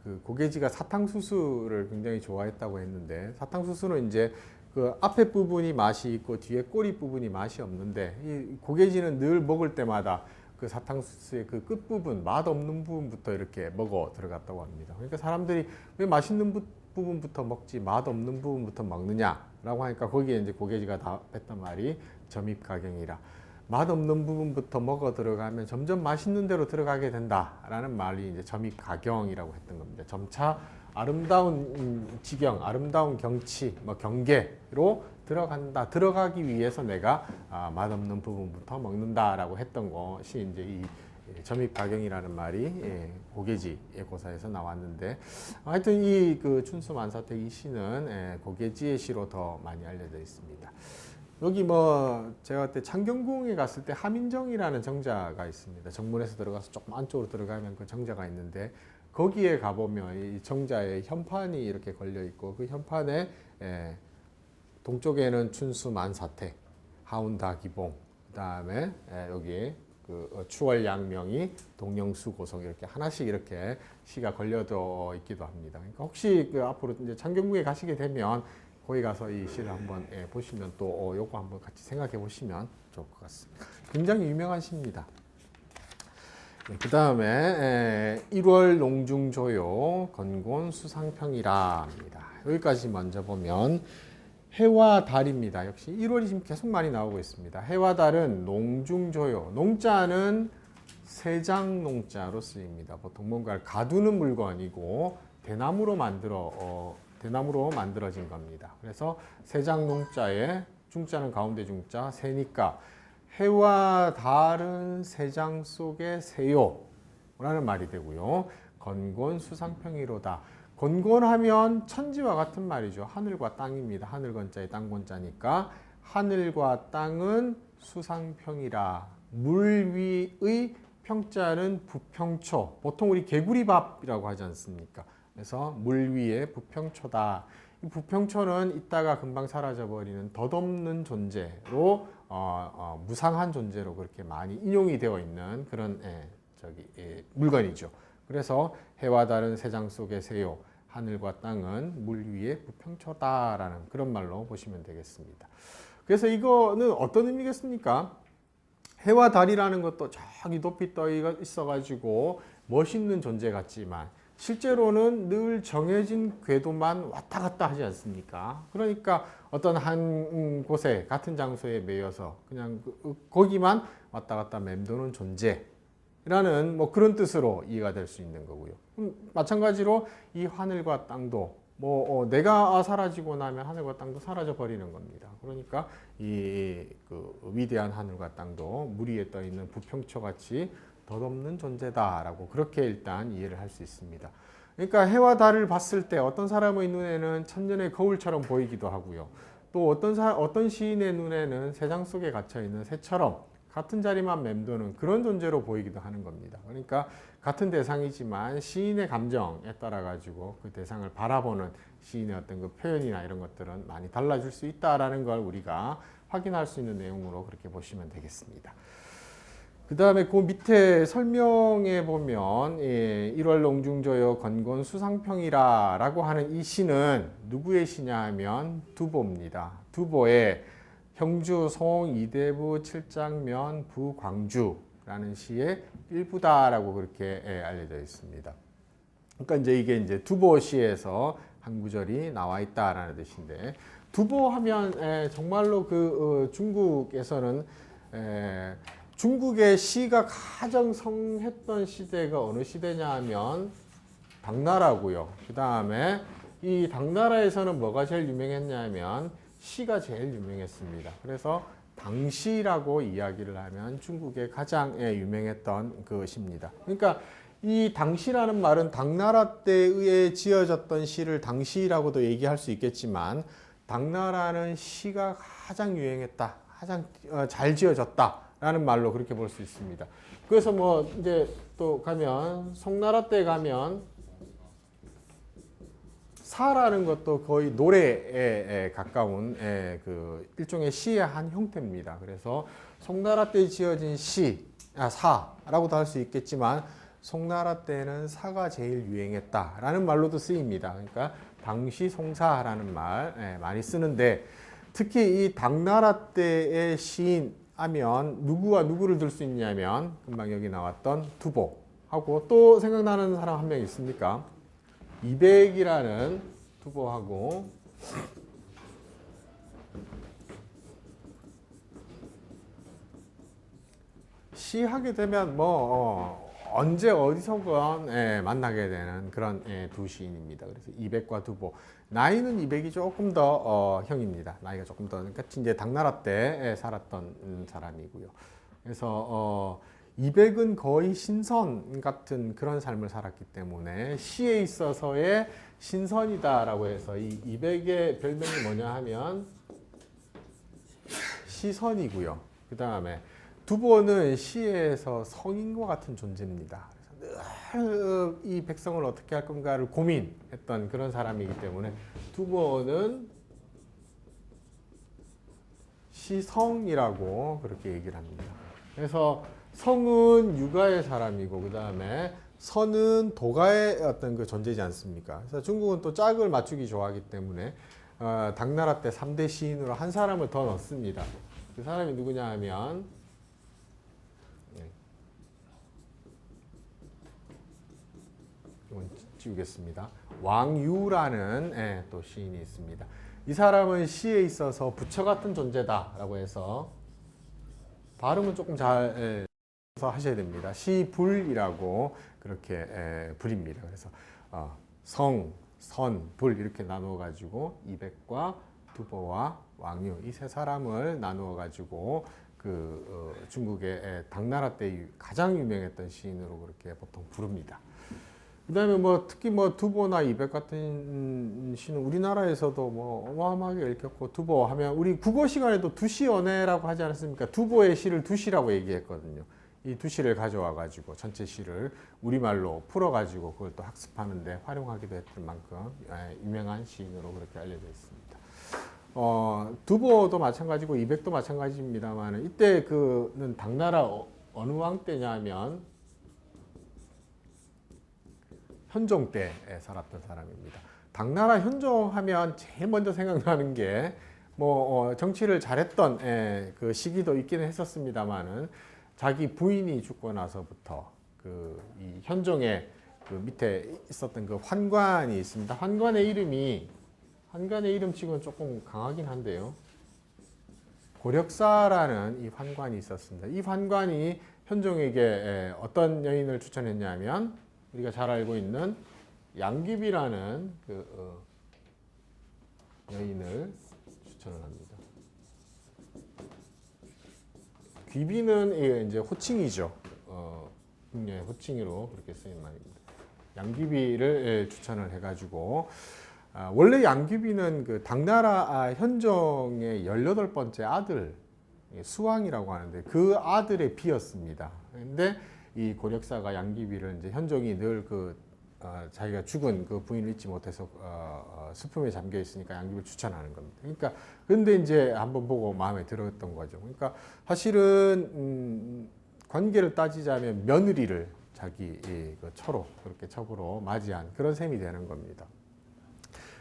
그 고개지가 사탕수수를 굉장히 좋아했다고 했는데, 사탕수수는 이제 그 앞에 부분이 맛이 있고 뒤에 꼬리 부분이 맛이 없는데, 이 고개지는 늘 먹을 때마다 그 사탕수수의 그 끝부분, 맛없는 부분부터 이렇게 먹어 들어갔다고 합니다. 그러니까 사람들이 왜 맛있는 부분부터 먹지 맛없는 부분부터 먹느냐라고 하니까 거기에 이제 고개지가 다 했던 말이 점입가경이라, 맛없는 부분부터 먹어 들어가면 점점 맛있는 데로 들어가게 된다라는 말이 이제 점입가경이라고 했던 겁니다. 점차 아름다운 지경, 아름다운 경치, 경계로 들어가기 위해서 내가 맛없는 부분부터 먹는다라고 했던 것이 이제 이 점입가경이라는 말이 고개지의 고사에서 나왔는데, 하여튼 이 그 춘수만사태 이 시는 고개지의 시로 더 많이 알려져 있습니다. 여기 제가 그때 창경궁에 갔을 때 하민정이라는 정자가 있습니다. 정문에서 들어가서 조금 안쪽으로 들어가면 그 정자가 있는데, 거기에 가보면 이 정자에 현판이 이렇게 걸려 있고, 그 현판에 동쪽에는 춘수만사태, 하운다기봉, 그 다음에 여기 그 추월양명이, 동영수고성 이렇게 하나씩 이렇게 시가 걸려져 있기도 합니다. 그러니까 혹시 그 앞으로 이제 창경궁에 가시게 되면 거기 가서 이 시를 한번 보시면 또 요거 한번 같이 생각해 보시면 좋을 것 같습니다. 굉장히 유명한 시입니다. 그 다음에 1월 농중조요 건곤 수상평이라입니다. 여기까지 먼저 보면 해와 달입니다. 역시 1월이 지금 계속 많이 나오고 있습니다. 해와 달은 농중조요, 농자는 세장농자로 쓰입니다. 보통 뭔가를 가두는 물건이고 대나무로 만들어진 겁니다. 그래서 세장농자에 중자는 가운데 중자, 세니까 해와 달은 세장 속의 새요라는 말이 되고요. 건곤 수상평이로다. 건곤하면 천지와 같은 말이죠. 하늘과 땅입니다. 하늘건자에 땅건자니까 하늘과 땅은 수상평이라. 물 위의 평자는 부평초. 보통 우리 개구리밥이라고 하지 않습니까? 그래서 물 위에 부평초다. 이 부평초는 있다가 금방 사라져버리는 덧없는 존재로 무상한 존재로 그렇게 많이 인용이 되어 있는 그런 물건이죠. 그래서 해와 달은 세장 속의 새요, 하늘과 땅은 물 위에 부평초다라는 그런 말로 보시면 되겠습니다. 그래서 이거는 어떤 의미겠습니까? 해와 달이라는 것도 저기 높이 떠 있어가지고 멋있는 존재 같지만 실제로는 늘 정해진 궤도만 왔다 갔다 하지 않습니까? 그러니까 어떤 한 곳에 같은 장소에 매여서 그냥 거기만 왔다 갔다 맴도는 존재라는 그런 뜻으로 이해가 될 수 있는 거고요. 마찬가지로 이 하늘과 땅도 내가 사라지고 나면 하늘과 땅도 사라져 버리는 겁니다. 그러니까 이 위대한 하늘과 땅도 물 위에 떠 있는 부평초 같이 덧없는 존재다라고 그렇게 일단 이해를 할 수 있습니다. 그러니까 해와 달을 봤을 때 어떤 사람의 눈에는 천년의 거울처럼 보이기도 하고요. 또 어떤 시인의 눈에는 세장 속에 갇혀 있는 새처럼 같은 자리만 맴도는 그런 존재로 보이기도 하는 겁니다. 그러니까 같은 대상이지만 시인의 감정에 따라 가지고 그 대상을 바라보는 시인의 어떤 그 표현이나 이런 것들은 많이 달라질 수 있다라는 걸 우리가 확인할 수 있는 내용으로 그렇게 보시면 되겠습니다. 그 다음에 그 밑에 설명에 보면 1월 농중조여 건곤 수상평이라 라고 하는 이 시는 누구의 시냐 하면 두보입니다. 두보의 형주 송 이대부 칠장면 부광주라는 시의 일부다라고 그렇게 알려져 있습니다. 그러니까 이제 이게 이제 두보시에서 한 구절이 나와 있다라는 뜻인데, 두보하면 정말로 그 중국에서는 중국의 시가 가장 성했던 시대가 어느 시대냐 하면 당나라고요. 그 다음에 이 당나라에서는 뭐가 제일 유명했냐면 시가 제일 유명했습니다. 그래서 당시라고 이야기를 하면 중국의 가장 유명했던 그것입니다. 그러니까 이 당시라는 말은 당나라 때에 지어졌던 시를 당시라고도 얘기할 수 있겠지만, 당나라는 시가 가장 유행했다, 가장 잘 지어졌다 라는 말로 그렇게 볼 수 있습니다. 그래서 뭐 이제 또 가면 송나라 때 가면 사라는 것도 거의 노래에 가까운 그 일종의 시의 한 형태입니다. 그래서 송나라 때 지어진 사라고도 할 수 있겠지만, 송나라 때는 사가 제일 유행했다라는 말로도 쓰입니다. 그러니까 당시 송사라는 말 많이 쓰는데, 특히 이 당나라 때의 시인 하면 누구와 누구를 들 수 있냐면 금방 여기 나왔던 두보하고, 또 생각나는 사람 한 명 있습니까? 이백이라는 두보하고, 시하게 되면 뭐 언제 어디서건 만나게 되는 그런 두 시인입니다. 그래서 이백과 두보. 나이는 이백이 조금 더 형입니다. 나이가 조금 더, 그러니까 이제 당나라 때 살았던 사람이고요. 그래서 이백은 거의 신선 같은 그런 삶을 살았기 때문에 시에 있어서의 신선이다라고 해서 이 이백의 별명이 뭐냐 하면 시선이고요. 그 다음에 두보는 시에서 성인과 같은 존재입니다. 그래서 늘 이 백성을 어떻게 할 건가를 고민했던 그런 사람이기 때문에 두보는 시성이라고 그렇게 얘기를 합니다. 그래서 성은 육아의 사람이고, 그 다음에 선은 도가의 어떤 그 존재지 않습니까? 그래서 중국은 또 짝을 맞추기 좋아하기 때문에 당나라 때 3대 시인으로 한 사람을 더 넣습니다. 그 사람이 누구냐 하면 이건 지우겠습니다. 왕유라는 또 시인이 있습니다. 이 사람은 시에 있어서 부처 같은 존재다라고 해서 발음은 조금 잘 하셔야 됩니다. 시불이라고 그렇게 불입니다. 그래서 성, 선, 불 이렇게 나누어 가지고 이백과 두보와 왕유 이 세 사람을 나누어 가지고 그 중국의 당나라 때 가장 유명했던 시인으로 그렇게 보통 부릅니다. 그다음에 뭐 특히 뭐 두보나 이백 같은 시는 우리나라에서도 뭐 어마어마하게 읽혔고, 두보 하면 우리 국어 시간에도 두시연애라고 하지 않았습니까? 두보의 시를 두시라고 얘기했거든요. 이 두시를 가져와 가지고 전체 시를 우리말로 풀어 가지고 그걸 또 학습하는데 활용하기도 했던 만큼 유명한 시인으로 그렇게 알려져 있습니다. 두보도 마찬가지고 이백도 마찬가지입니다만, 이때 그는 당나라 어느 왕 때냐면 현종 때 살았던 사람입니다. 당나라 현종하면 제일 먼저 생각나는 게 뭐 정치를 잘했던 그 시기도 있기는 했었습니다만은, 자기 부인이 죽고 나서부터 그 이 현종의 그 밑에 있었던 그 환관이 있습니다. 환관의 이름치고는 조금 강하긴 한데요. 고력사라는 이 환관이 있었습니다. 이 환관이 현종에게 어떤 여인을 추천했냐면 우리가 잘 알고 있는 양귀비라는 그 여인을 추천을 합니다. 귀비는 이제 호칭이죠. 국녀의 호칭으로 그렇게 쓰인 말입니다. 양귀비를 추천을 해가지고, 원래 양귀비는 그 당나라 현종의 18번째 수왕이라고 하는데 그 아들의 비였습니다. 근데 이 고력사가 양귀비를 이제 현종이 늘 자기가 죽은 그 부인을 잊지 못해서 슬픔에 잠겨 있으니까 양귀비를 추천하는 겁니다. 그러니까 근데 이제 한번 보고 마음에 들었던 거죠. 그러니까 사실은 관계를 따지자면 며느리를 자기 그 처로 그렇게 첩으로 맞이한 그런 셈이 되는 겁니다.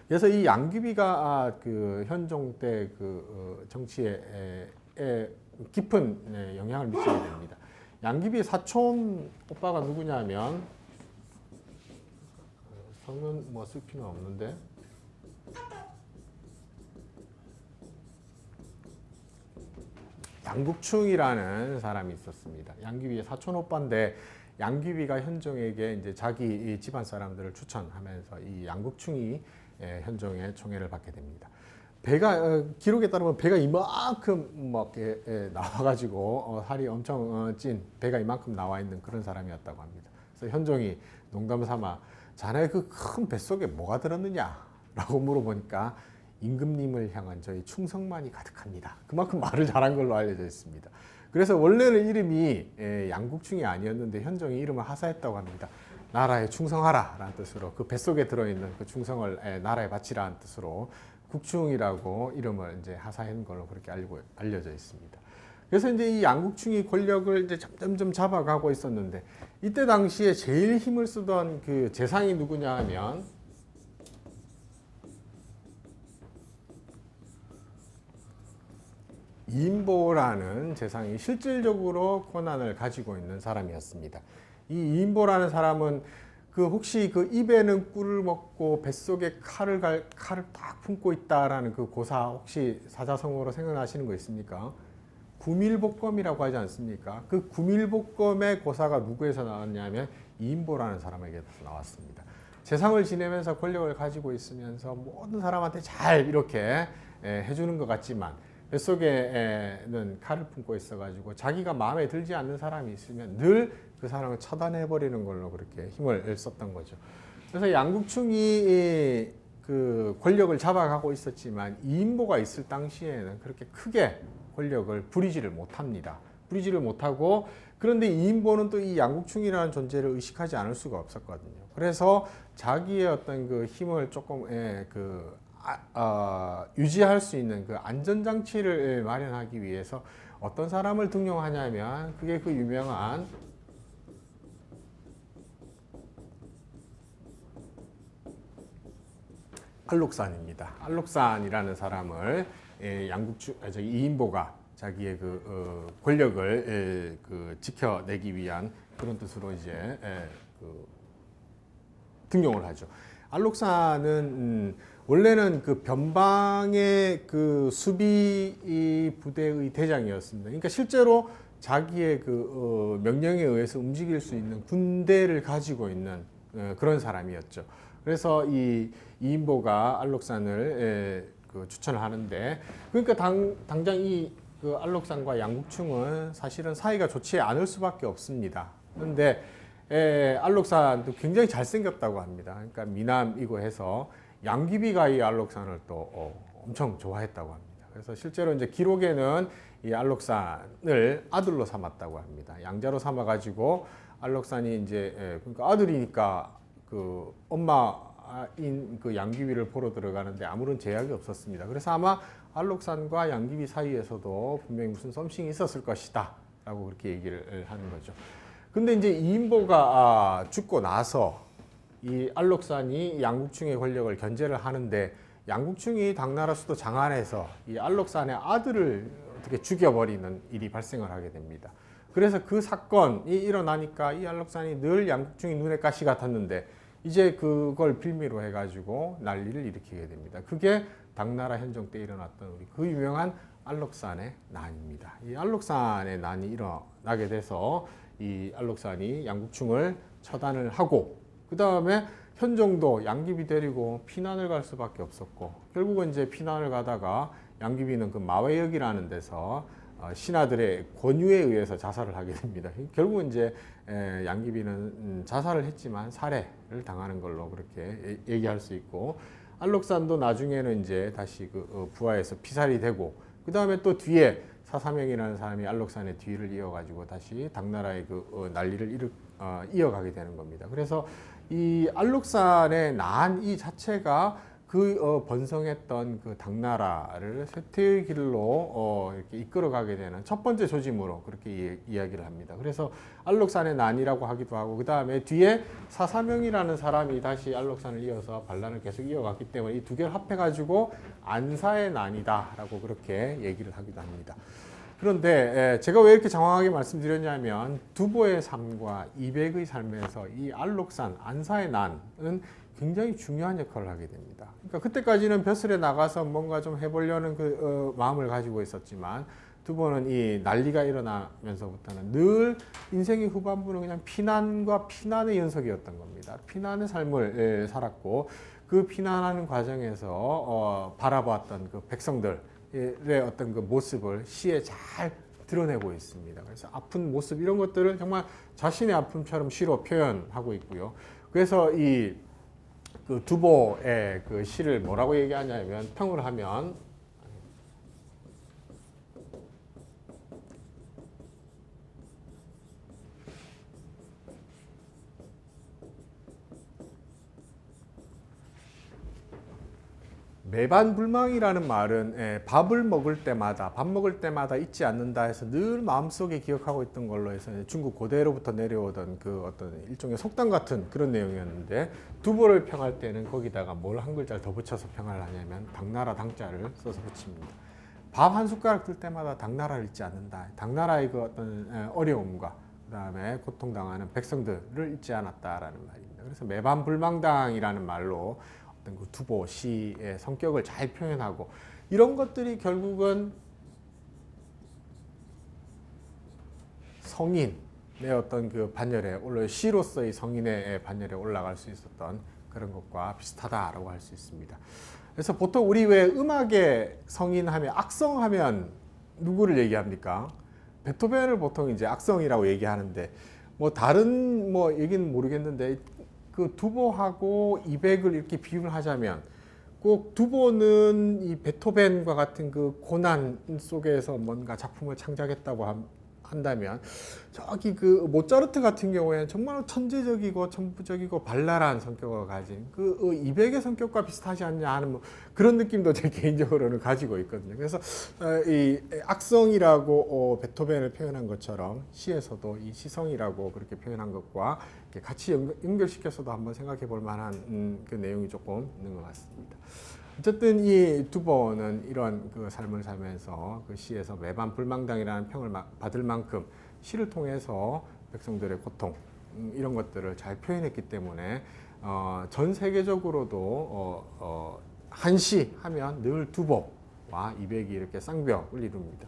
그래서 이 양귀비가 그 현종 때 그 정치에 깊은 영향을 미치게 됩니다. 양귀비의 사촌 오빠가 누구냐면 성은 뭐 쓸 필요는 없는데 양국충이라는 사람이 있었습니다. 양귀비의 사촌 오빠인데 양귀비가 현종에게 이제 자기 집안 사람들을 추천하면서 이 양국충이 현종의 총애를 받게 됩니다. 배가 기록에 따르면 배가 이만큼 막 나와가지고 살이 엄청 찐 배가 이만큼 나와 있는 그런 사람이었다고 합니다. 그래서 현종이 농담삼아 자네 그 큰 뱃속에 뭐가 들었느냐라고 물어보니까 임금님을 향한 저희 충성만이 가득합니다. 그만큼 말을 잘한 걸로 알려져 있습니다. 그래서 원래는 이름이 양국충이 아니었는데 현종이 이름을 하사했다고 합니다. 나라에 충성하라 라는 뜻으로 그 뱃속에 들어있는 그 충성을 나라에 바치라는 뜻으로 국충이라고 이름을 이제 하사한 걸로 그렇게 알려져 있습니다. 그래서 이제 이 양국충이 권력을 이제 점점 잡아가고 있었는데 이때 당시에 제일 힘을 쓰던 그 재상이 누구냐 하면 이인보라는 재상이 실질적으로 권한을 가지고 있는 사람이었습니다. 이 이인보라는 사람은 그 혹시 그 입에는 꿀을 먹고 뱃속에 칼을 딱 품고 있다라는 그 고사 혹시 사자성어로 생각나시는 거 있습니까? 구밀복검이라고 하지 않습니까? 그 구밀복검의 고사가 누구에서 나왔냐면 이인보라는 사람에게서 나왔습니다. 재상을 지내면서 권력을 가지고 있으면서 모든 사람한테 잘 이렇게 해주는 것 같지만 뱃속에는 칼을 품고 있어가지고 자기가 마음에 들지 않는 사람이 있으면 늘 그 사람을 차단해버리는 걸로 그렇게 힘을 썼던 거죠. 그래서 양국충이 그 권력을 잡아가고 있었지만 이인보가 있을 당시에는 그렇게 크게 권력을 부리지를 못합니다. 부리지를 못하고 그런데 이인보는 또 이 양국충이라는 존재를 의식하지 않을 수가 없었거든요. 그래서 자기의 어떤 그 힘을 조금 유지할 수 있는 그 안전장치를 마련하기 위해서 어떤 사람을 등용하냐면 그게 그 유명한 알록산입니다. 알록산이라는 사람을 이인보가 자기의 그 권력을 지켜내기 위한 그런 뜻으로 이제 등용을 하죠. 알록산은 원래는 그 변방의 그 수비 부대의 대장이었습니다. 그러니까 실제로 자기의 그 명령에 의해서 움직일 수 있는 군대를 가지고 있는 그런 사람이었죠. 그래서 이 이인보가 알록산을 추천을 하는데 그러니까 당장 그 알록산과 양국충은 사실은 사이가 좋지 않을 수밖에 없습니다. 그런데 알록산도 굉장히 잘생겼다고 합니다. 그러니까 미남이고 해서 양귀비가 이 알록산을 또 엄청 좋아했다고 합니다. 그래서 실제로 이제 기록에는 이 알록산을 아들로 삼았다고 합니다. 양자로 삼아가지고 알록산이 이제 그러니까 아들이니까 그 엄마인 그 양귀비를 보러 들어가는데 아무런 제약이 없었습니다. 그래서 아마 알록산과 양귀비 사이에서도 분명히 무슨 썸씽이 있었을 것이다 라고 그렇게 얘기를 하는 거죠. 근데 이제 이인보가 죽고 나서 이 알록산이 양국충의 권력을 견제를 하는데 양국충이 당나라 수도 장안에서 이 알록산의 아들을 어떻게 죽여버리는 일이 발생을 하게 됩니다. 그래서 그 사건이 일어나니까 이 알록산이 늘 양국충이 눈에 가시 같았는데 이제 그걸 빌미로 해가지고 난리를 일으키게 됩니다. 그게 당나라 현종 때 일어났던 우리 그 유명한 알록산의 난입니다. 이 알록산의 난이 일어나게 돼서 이 알록산이 양국충을 처단을 하고 그 다음에 현종도 양귀비 데리고 피난을 갈 수밖에 없었고 결국은 이제 피난을 가다가 양귀비는 그 마회역이라는 데서 신하들의 권유에 의해서 자살을 하게 됩니다. 결국은 이제 양귀비는 자살을 했지만 살해를 당하는 걸로 그렇게 얘기할 수 있고 알록산도 나중에는 이제 다시 그 부하에서 피살이 되고 그 다음에 또 뒤에 사사명이라는 사람이 알록산의 뒤를 이어가지고 다시 당나라의 난리를 이어가게 되는 겁니다. 그래서 이 알록산의 난 이 자체가 번성했던 그 당나라를 쇠퇴의 길로 이렇게 이끌어가게 되는 첫 번째 조짐으로 그렇게 이야기를 합니다. 그래서 알록산의 난이라고 하기도 하고, 그 다음에 뒤에 사사명이라는 사람이 다시 알록산을 이어서 반란을 계속 이어갔기 때문에 이 두 개를 합해가지고 안사의 난이다라고 그렇게 얘기를 하기도 합니다. 그런데 제가 왜 이렇게 장황하게 말씀드렸냐면, 두보의 삶과 이백의 삶에서 이 알록산, 안사의 난은 굉장히 중요한 역할을 하게 됩니다. 그러니까 그때까지는 벼슬에 나가서 뭔가 좀 해보려는 마음을 가지고 있었지만, 두보는 이 난리가 일어나면서부터는 늘 인생의 후반부는 그냥 피난과 피난의 연속이었던 겁니다. 피난의 삶을 살았고, 그 피난하는 과정에서 바라보았던 그 백성들의 어떤 그 모습을 시에 잘 드러내고 있습니다. 그래서 아픈 모습 이런 것들을 정말 자신의 아픔처럼 시로 표현하고 있고요. 그래서 그 두보의 그 시를 뭐라고 얘기하냐면, 평을 하면 매반불망이라는 말은 밥을 먹을 때마다, 밥 먹을 때마다 잊지 않는다 해서 늘 마음속에 기억하고 있던 걸로 해서 중국 고대로부터 내려오던 그 어떤 일종의 속담 같은 그런 내용이었는데, 두보를 평할 때는 거기다가 뭘 한 글자를 더 붙여서 평을 하냐면 당나라 당자를 써서 붙입니다. 밥 한 숟가락 들 때마다 당나라를 잊지 않는다. 당나라의 그 어떤 어려움과 그다음에 고통당하는 백성들을 잊지 않았다라는 말입니다. 그래서 매반불망당이라는 말로 그 두보 시의 성격을 잘 표현하고, 이런 것들이 결국은 성인의 어떤 그 반열에 시로서의 성인의 반열에 올라갈 수 있었던 그런 것과 비슷하다라고 할 수 있습니다. 그래서 보통 우리 왜 음악의 성인하면, 악성하면 누구를 얘기합니까? 베토벤을 보통 이제 악성이라고 얘기하는데, 뭐 다른 뭐 얘기는 모르겠는데, 그 두보하고 이백을 이렇게 비유를 하자면, 꼭 두보는 이 베토벤과 같은 그 고난 속에서 뭔가 작품을 창작했다고 한다면, 저기 그 모차르트 같은 경우에는 정말 천재적이고 천부적이고 발랄한 성격을 가진 그 이백의 성격과 비슷하지 않냐 하는 뭐 그런 느낌도 제 개인적으로는 가지고 있거든요. 그래서 이 악성이라고 베토벤을 표현한 것처럼 시에서도 이 시성이라고 그렇게 표현한 것과 같이 연결시켜서도 한번 생각해 볼 만한 그 내용이 조금 있는 것 같습니다. 어쨌든 이 두보는 이런 그 삶을 살면서 그 시에서 매반불망당이라는 평을 받을 만큼 시를 통해서 백성들의 고통 이런 것들을 잘 표현했기 때문에 전 세계적으로도 한시 하면 늘 두보와 이백이 이렇게 쌍벽을 이룹니다.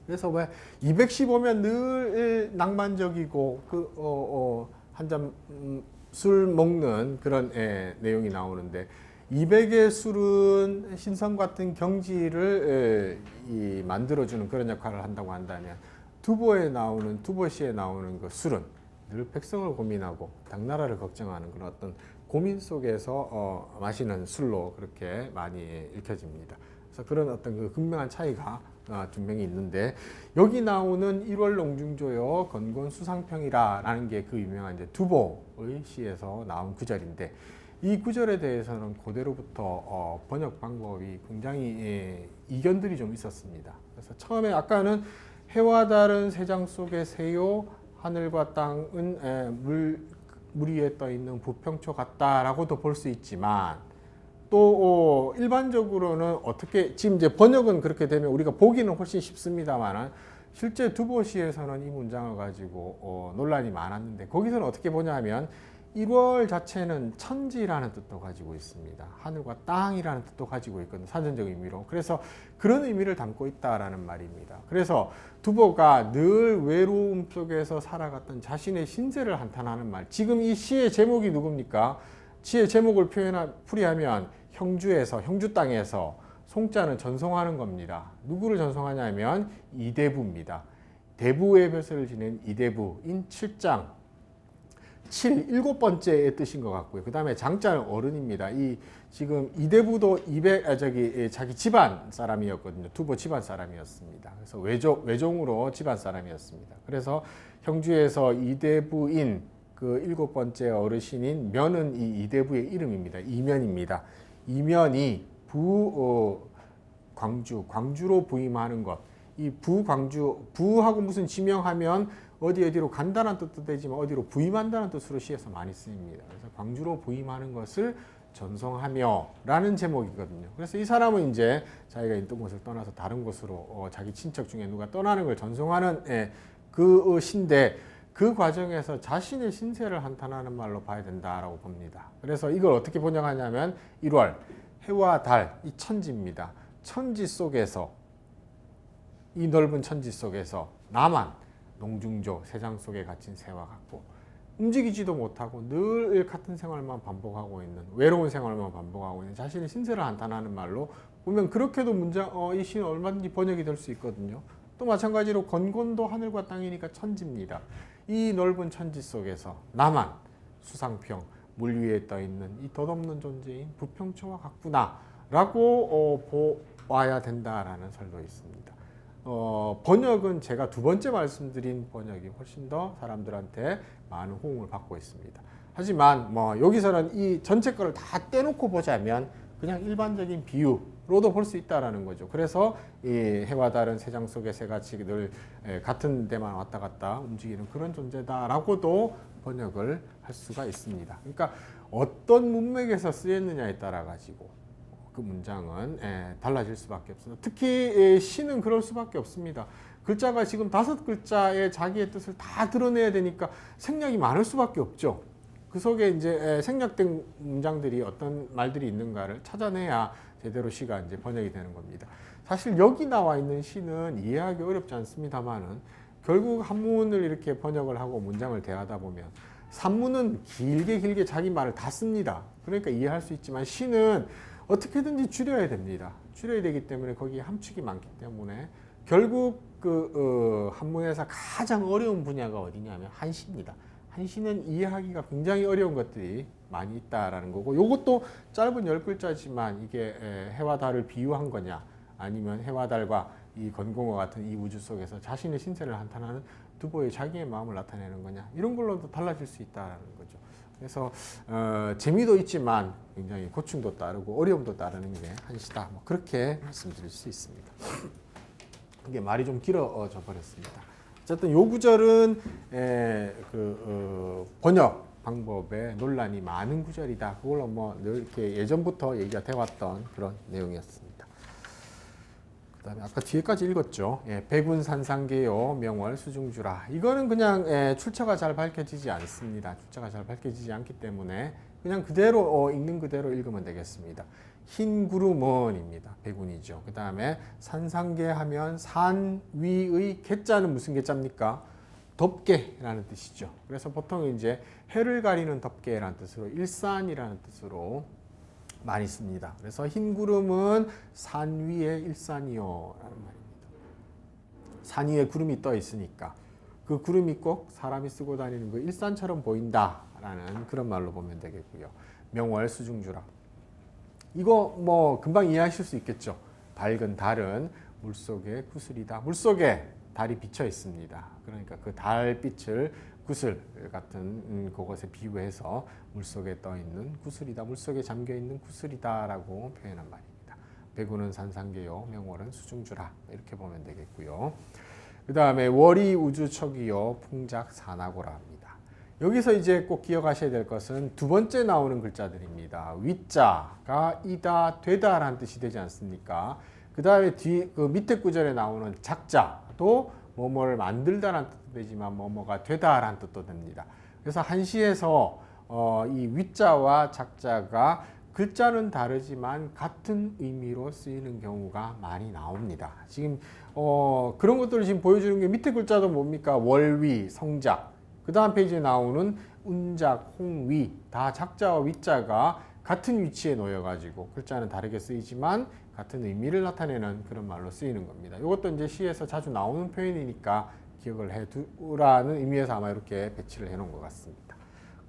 그래서 왜 이백시 보면 늘 낭만적이고 한 잔 술 먹는 그런 내용이 나오는데, 이백의 술은 신성 같은 경지를 만들어주는 그런 역할을 한다고 한다면, 두보시에 나오는 그 술은 늘 백성을 고민하고 당나라를 걱정하는 그런 어떤 고민 속에서 마시는 술로 그렇게 많이 읽혀집니다. 그래서 그런 어떤 그 극명한 차이가 분명히 있는데, 여기 나오는 1월 농중조여 건곤 수상평이라는 게 그 유명한 이제 두보의 시에서 나온 구절인데, 이 구절에 대해서는 고대로부터 번역 방법이 굉장히 이견들이 좀 있었습니다. 그래서 처음에 아까는 해와 달은 세장 속에 새요, 하늘과 땅은 물 위에 떠 있는 부평초 같다라고도 볼 수 있지만, 또 일반적으로는 어떻게 지금 이제 번역은 그렇게 되면 우리가 보기는 훨씬 쉽습니다만, 실제 두보시에서는 이 문장을 가지고 논란이 많았는데, 거기서는 어떻게 보냐면 1월 자체는 천지라는 뜻도 가지고 있습니다. 하늘과 땅이라는 뜻도 가지고 있거든요. 사전적 의미로. 그래서 그런 의미를 담고 있다라는 말입니다. 그래서 두보가 늘 외로움 속에서 살아갔던 자신의 신세를 한탄하는 말. 지금 이 시의 제목이 누굽니까? 시의 제목을 풀이하면 형주 땅에서, 송자는 전송하는 겁니다. 누구를 전송하냐면 이대부입니다. 대부의 벼슬을 지낸 이대부인 칠장. 일곱 번째의 뜻인 것 같고요. 그 다음에 장자는 어른입니다. 이 지금 이대부도 자기 집안 사람이었거든요. 두보 집안 사람이었습니다. 그래서 외종으로 집안 사람이었습니다. 그래서 형주에서 이대부인 그 일곱 번째 어르신인 면은 이 이대부의 이름입니다. 이면입니다. 이면이 광주로 부임하는 것. 이 부하고 무슨 지명하면 어디로 간다는 뜻도 되지만 어디로 부임한다는 뜻으로 시에서 많이 쓰입니다. 그래서 광주로 부임하는 것을 전송하며 라는 제목이거든요. 그래서 이 사람은 이제 자기가 있던 곳을 떠나서 다른 곳으로 자기 친척 중에 누가 떠나는 걸 전송하는 그 시인데 그 과정에서 자신의 신세를 한탄하는 말로 봐야 된다라고 봅니다. 그래서 이걸 어떻게 번역하냐면 1월 해와 달, 이 천지입니다. 천지 속에서 이 넓은 천지 속에서 나만 농중조 세상 속에 갇힌 새와 같고 움직이지도 못하고 늘 같은 생활만 반복하고 있는 외로운 생활만 반복하고 있는 자신의 신세를 한탄하는 말로 보면 그렇게도 이 시는 얼마든지 번역이 될 수 있거든요. 또 마찬가지로 건곤도 하늘과 땅이니까 천지입니다. 이 넓은 천지 속에서 나만 수상평 물 위에 떠 있는 이 덧없는 존재인 부평초와 같구나 라고 보아야 된다라는 설도 있습니다. 번역은 제가 두 번째 말씀드린 번역이 훨씬 더 사람들한테 많은 호응을 받고 있습니다. 하지만 여기서는 이 전체 거를 다 떼놓고 보자면 그냥 일반적인 비유로도 볼 수 있다라는 거죠. 그래서 이 해와 달은 세상 속의 새같이 늘 같은 데만 왔다 갔다 움직이는 그런 존재다라고도 번역을 할 수가 있습니다. 그러니까 어떤 문맥에서 쓰였느냐에 따라 가지고 그 문장은 달라질 수밖에 없습니다. 특히 시는 그럴 수밖에 없습니다. 글자가 지금 5글자의 자기의 뜻을 다 드러내야 되니까 생략이 많을 수밖에 없죠. 그 속에 이제 생략된 문장들이 어떤 말들이 있는가를 찾아내야 제대로 시가 이제 번역이 되는 겁니다. 사실 여기 나와 있는 시는 이해하기 어렵지 않습니다만은 결국 한문을 이렇게 번역을 하고 문장을 대하다 보면 산문은 길게 자기 말을 다 씁니다. 그러니까 이해할 수 있지만 시는 어떻게든지 줄여야 됩니다. 줄여야 되기 때문에 거기에 함축이 많기 때문에 결국 한문에서 가장 어려운 분야가 어디냐면 한시입니다. 한시는 이해하기가 굉장히 어려운 것들이 많이 있다라는 거고, 이것도 짧은 10글자지만 이게 해와 달을 비유한 거냐, 아니면 해와 달과 이 건공과 같은 이 우주 속에서 자신의 신세를 한탄하는 두보의 자기의 마음을 나타내는 거냐, 이런 걸로도 달라질 수 있다라는 거죠. 그래서 재미도 있지만 굉장히 고충도 따르고 어려움도 따르는 게 한시다. 그렇게 말씀드릴 수 있습니다. 이게 말이 좀 길어져 버렸습니다. 어쨌든 요 구절은 번역 방법에 논란이 많은 구절이다. 그걸로 늘 이렇게 예전부터 얘기가 되어왔던 그런 내용이었습니다. 그다음에 아까 뒤에까지 읽었죠. 백운산상계요 명월 수중주라. 이거는 그냥 출처가 잘 밝혀지지 않습니다. 출처가 잘 밝혀지지 않기 때문에 그냥 그대로 읽는 그대로 읽으면 되겠습니다. 흰 구름은입니다. 백운이죠. 그 다음에 산상계 하면 산 위의 개자는 무슨 개자입니까? 덮개라는 뜻이죠. 그래서 보통 이제 해를 가리는 덮개라는 뜻으로 일산이라는 뜻으로 많이 씁니다. 그래서 흰 구름은 산 위에 일산이요 라는 말입니다. 산 위에 구름이 떠 있으니까 그 구름이 꼭 사람이 쓰고 다니는 그 일산처럼 보인다라는 그런 말로 보면 되겠고요. 명월 수중주라. 이거 금방 이해하실 수 있겠죠. 밝은 달은 물속의 구슬이다. 물속에 달이 비쳐 있습니다. 그러니까 그 달빛을 구슬 같은 그것에 비유해서 물속에 떠 있는 구슬이다. 물속에 잠겨 있는 구슬이다라고 표현한 말입니다. 백운은 산상계요, 명월은 수중주라. 이렇게 보면 되겠고요. 그 다음에 월이 우주척이요, 풍작 사나고라 합니다. 여기서 이제 꼭 기억하셔야 될 것은 두 번째 나오는 글자들입니다. 위자가 이다, 되다라는 뜻이 되지 않습니까? 그 다음에 그 밑에 구절에 나오는 작자도 뭐뭐를 만들다라는 뜻도 되지만 뭐뭐가 되다라는 뜻도 됩니다. 그래서 한시에서 이 위자와 작자가 글자는 다르지만 같은 의미로 쓰이는 경우가 많이 나옵니다. 지금 그런 것들을 지금 보여주는 게 밑에 글자도 뭡니까? 월위, 성작. 그 다음 페이지에 나오는 운작, 홍위, 다 작자와 위자가 같은 위치에 놓여가지고 글자는 다르게 쓰이지만 같은 의미를 나타내는 그런 말로 쓰이는 겁니다. 이것도 이제 시에서 자주 나오는 표현이니까 기억을 해두라는 의미에서 아마 이렇게 배치를 해놓은 것 같습니다.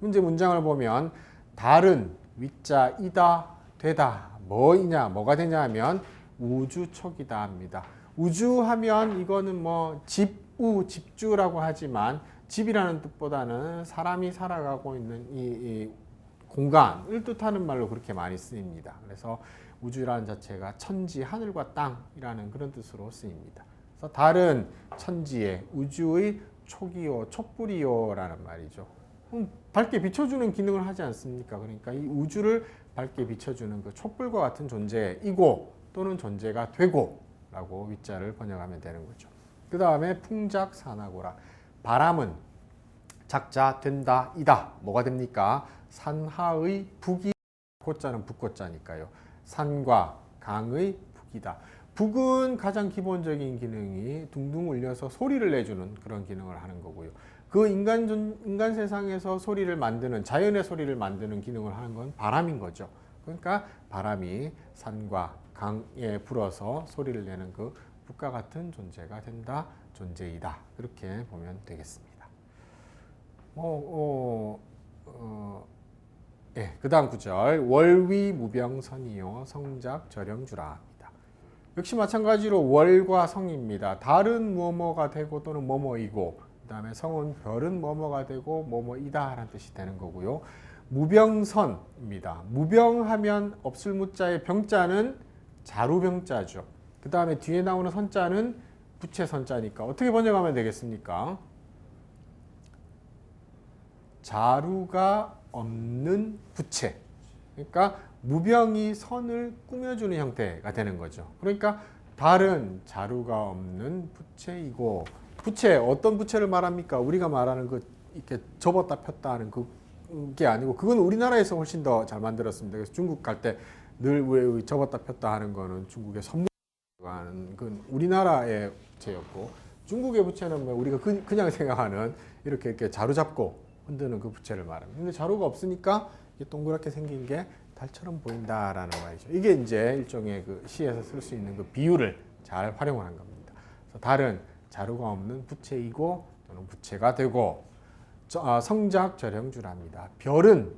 문제 문장을 보면 달은 위자 이다 되다 뭐이냐 뭐가 되냐 하면 우주촉이다 합니다. 우주하면 이거는 뭐 집우 집주라고 하지만 집이라는 뜻보다는 사람이 살아가고 있는 이 공간을 뜻하는 말로 그렇게 많이 쓰입니다. 그래서 우주라는 자체가 천지, 하늘과 땅이라는 그런 뜻으로 쓰입니다. 그래서 달은 천지의 우주의 촉이요, 촛불이요라는 말이죠. 밝게 비춰주는 기능을 하지 않습니까? 그러니까 이 우주를 밝게 비춰주는 그 촛불과 같은 존재이고 또는 존재가 되고라고 위자를 번역하면 되는 거죠. 그 다음에 풍작산하고라. 바람은 작자 된다 이다 뭐가 됩니까? 산하의 북이 고자는 북고자니까요. 산과 강의 북이다. 북은 가장 기본적인 기능이 둥둥 울려서 소리를 내주는 그런 기능을 하는 거고요. 그 인간 세상에서 소리를 만드는 자연의 소리를 만드는 기능을 하는 건 바람인 거죠. 그러니까 바람이 산과 강에 불어서 소리를 내는 그 북과 같은 존재가 된다, 존재이다. 그렇게 보면 되겠습니다. 그 다음 구절 월위 무병선이요 성작 절영주라 합니다. 역시 마찬가지로 월과 성입니다. 달은 뭐뭐가 되고 또는 뭐뭐이고 그 다음에 성은 별은 뭐뭐가 되고 뭐뭐이다 라는 뜻이 되는 거고요. 무병선입니다. 무병하면 없을 무자의 병자는 자루병자죠. 그 다음에 뒤에 나오는 선자는 부채선자니까 어떻게 번역하면 되겠습니까? 자루가 없는 부채. 그러니까 무병이 선을 꾸며주는 형태가 되는 거죠. 그러니까 달은 자루가 없는 부채이고, 부채 어떤 부채를 말합니까? 우리가 말하는 그 이렇게 접었다 폈다 하는 그게 아니고 그건 우리나라에서 훨씬 더 잘 만들었습니다. 그래서 중국 갈 때 늘 왜 접었다 폈다 하는 거는 중국의 선물 하는 건 우리나라의 부채였고, 중국의 부채는 뭐 우리가 그냥 생각하는 이렇게 자루 잡고 흔드는 그 부채를 말합니다. 근데 자루가 없으니까 동그랗게 생긴 게 달처럼 보인다라는 말이죠. 이게 이제 일종의 그 시에서 쓸 수 있는 그 비유를 잘 활용한 겁니다. 그래서 달은 자루가 없는 부채이고 또는 부채가 되고 성작 절영주랍니다. 별은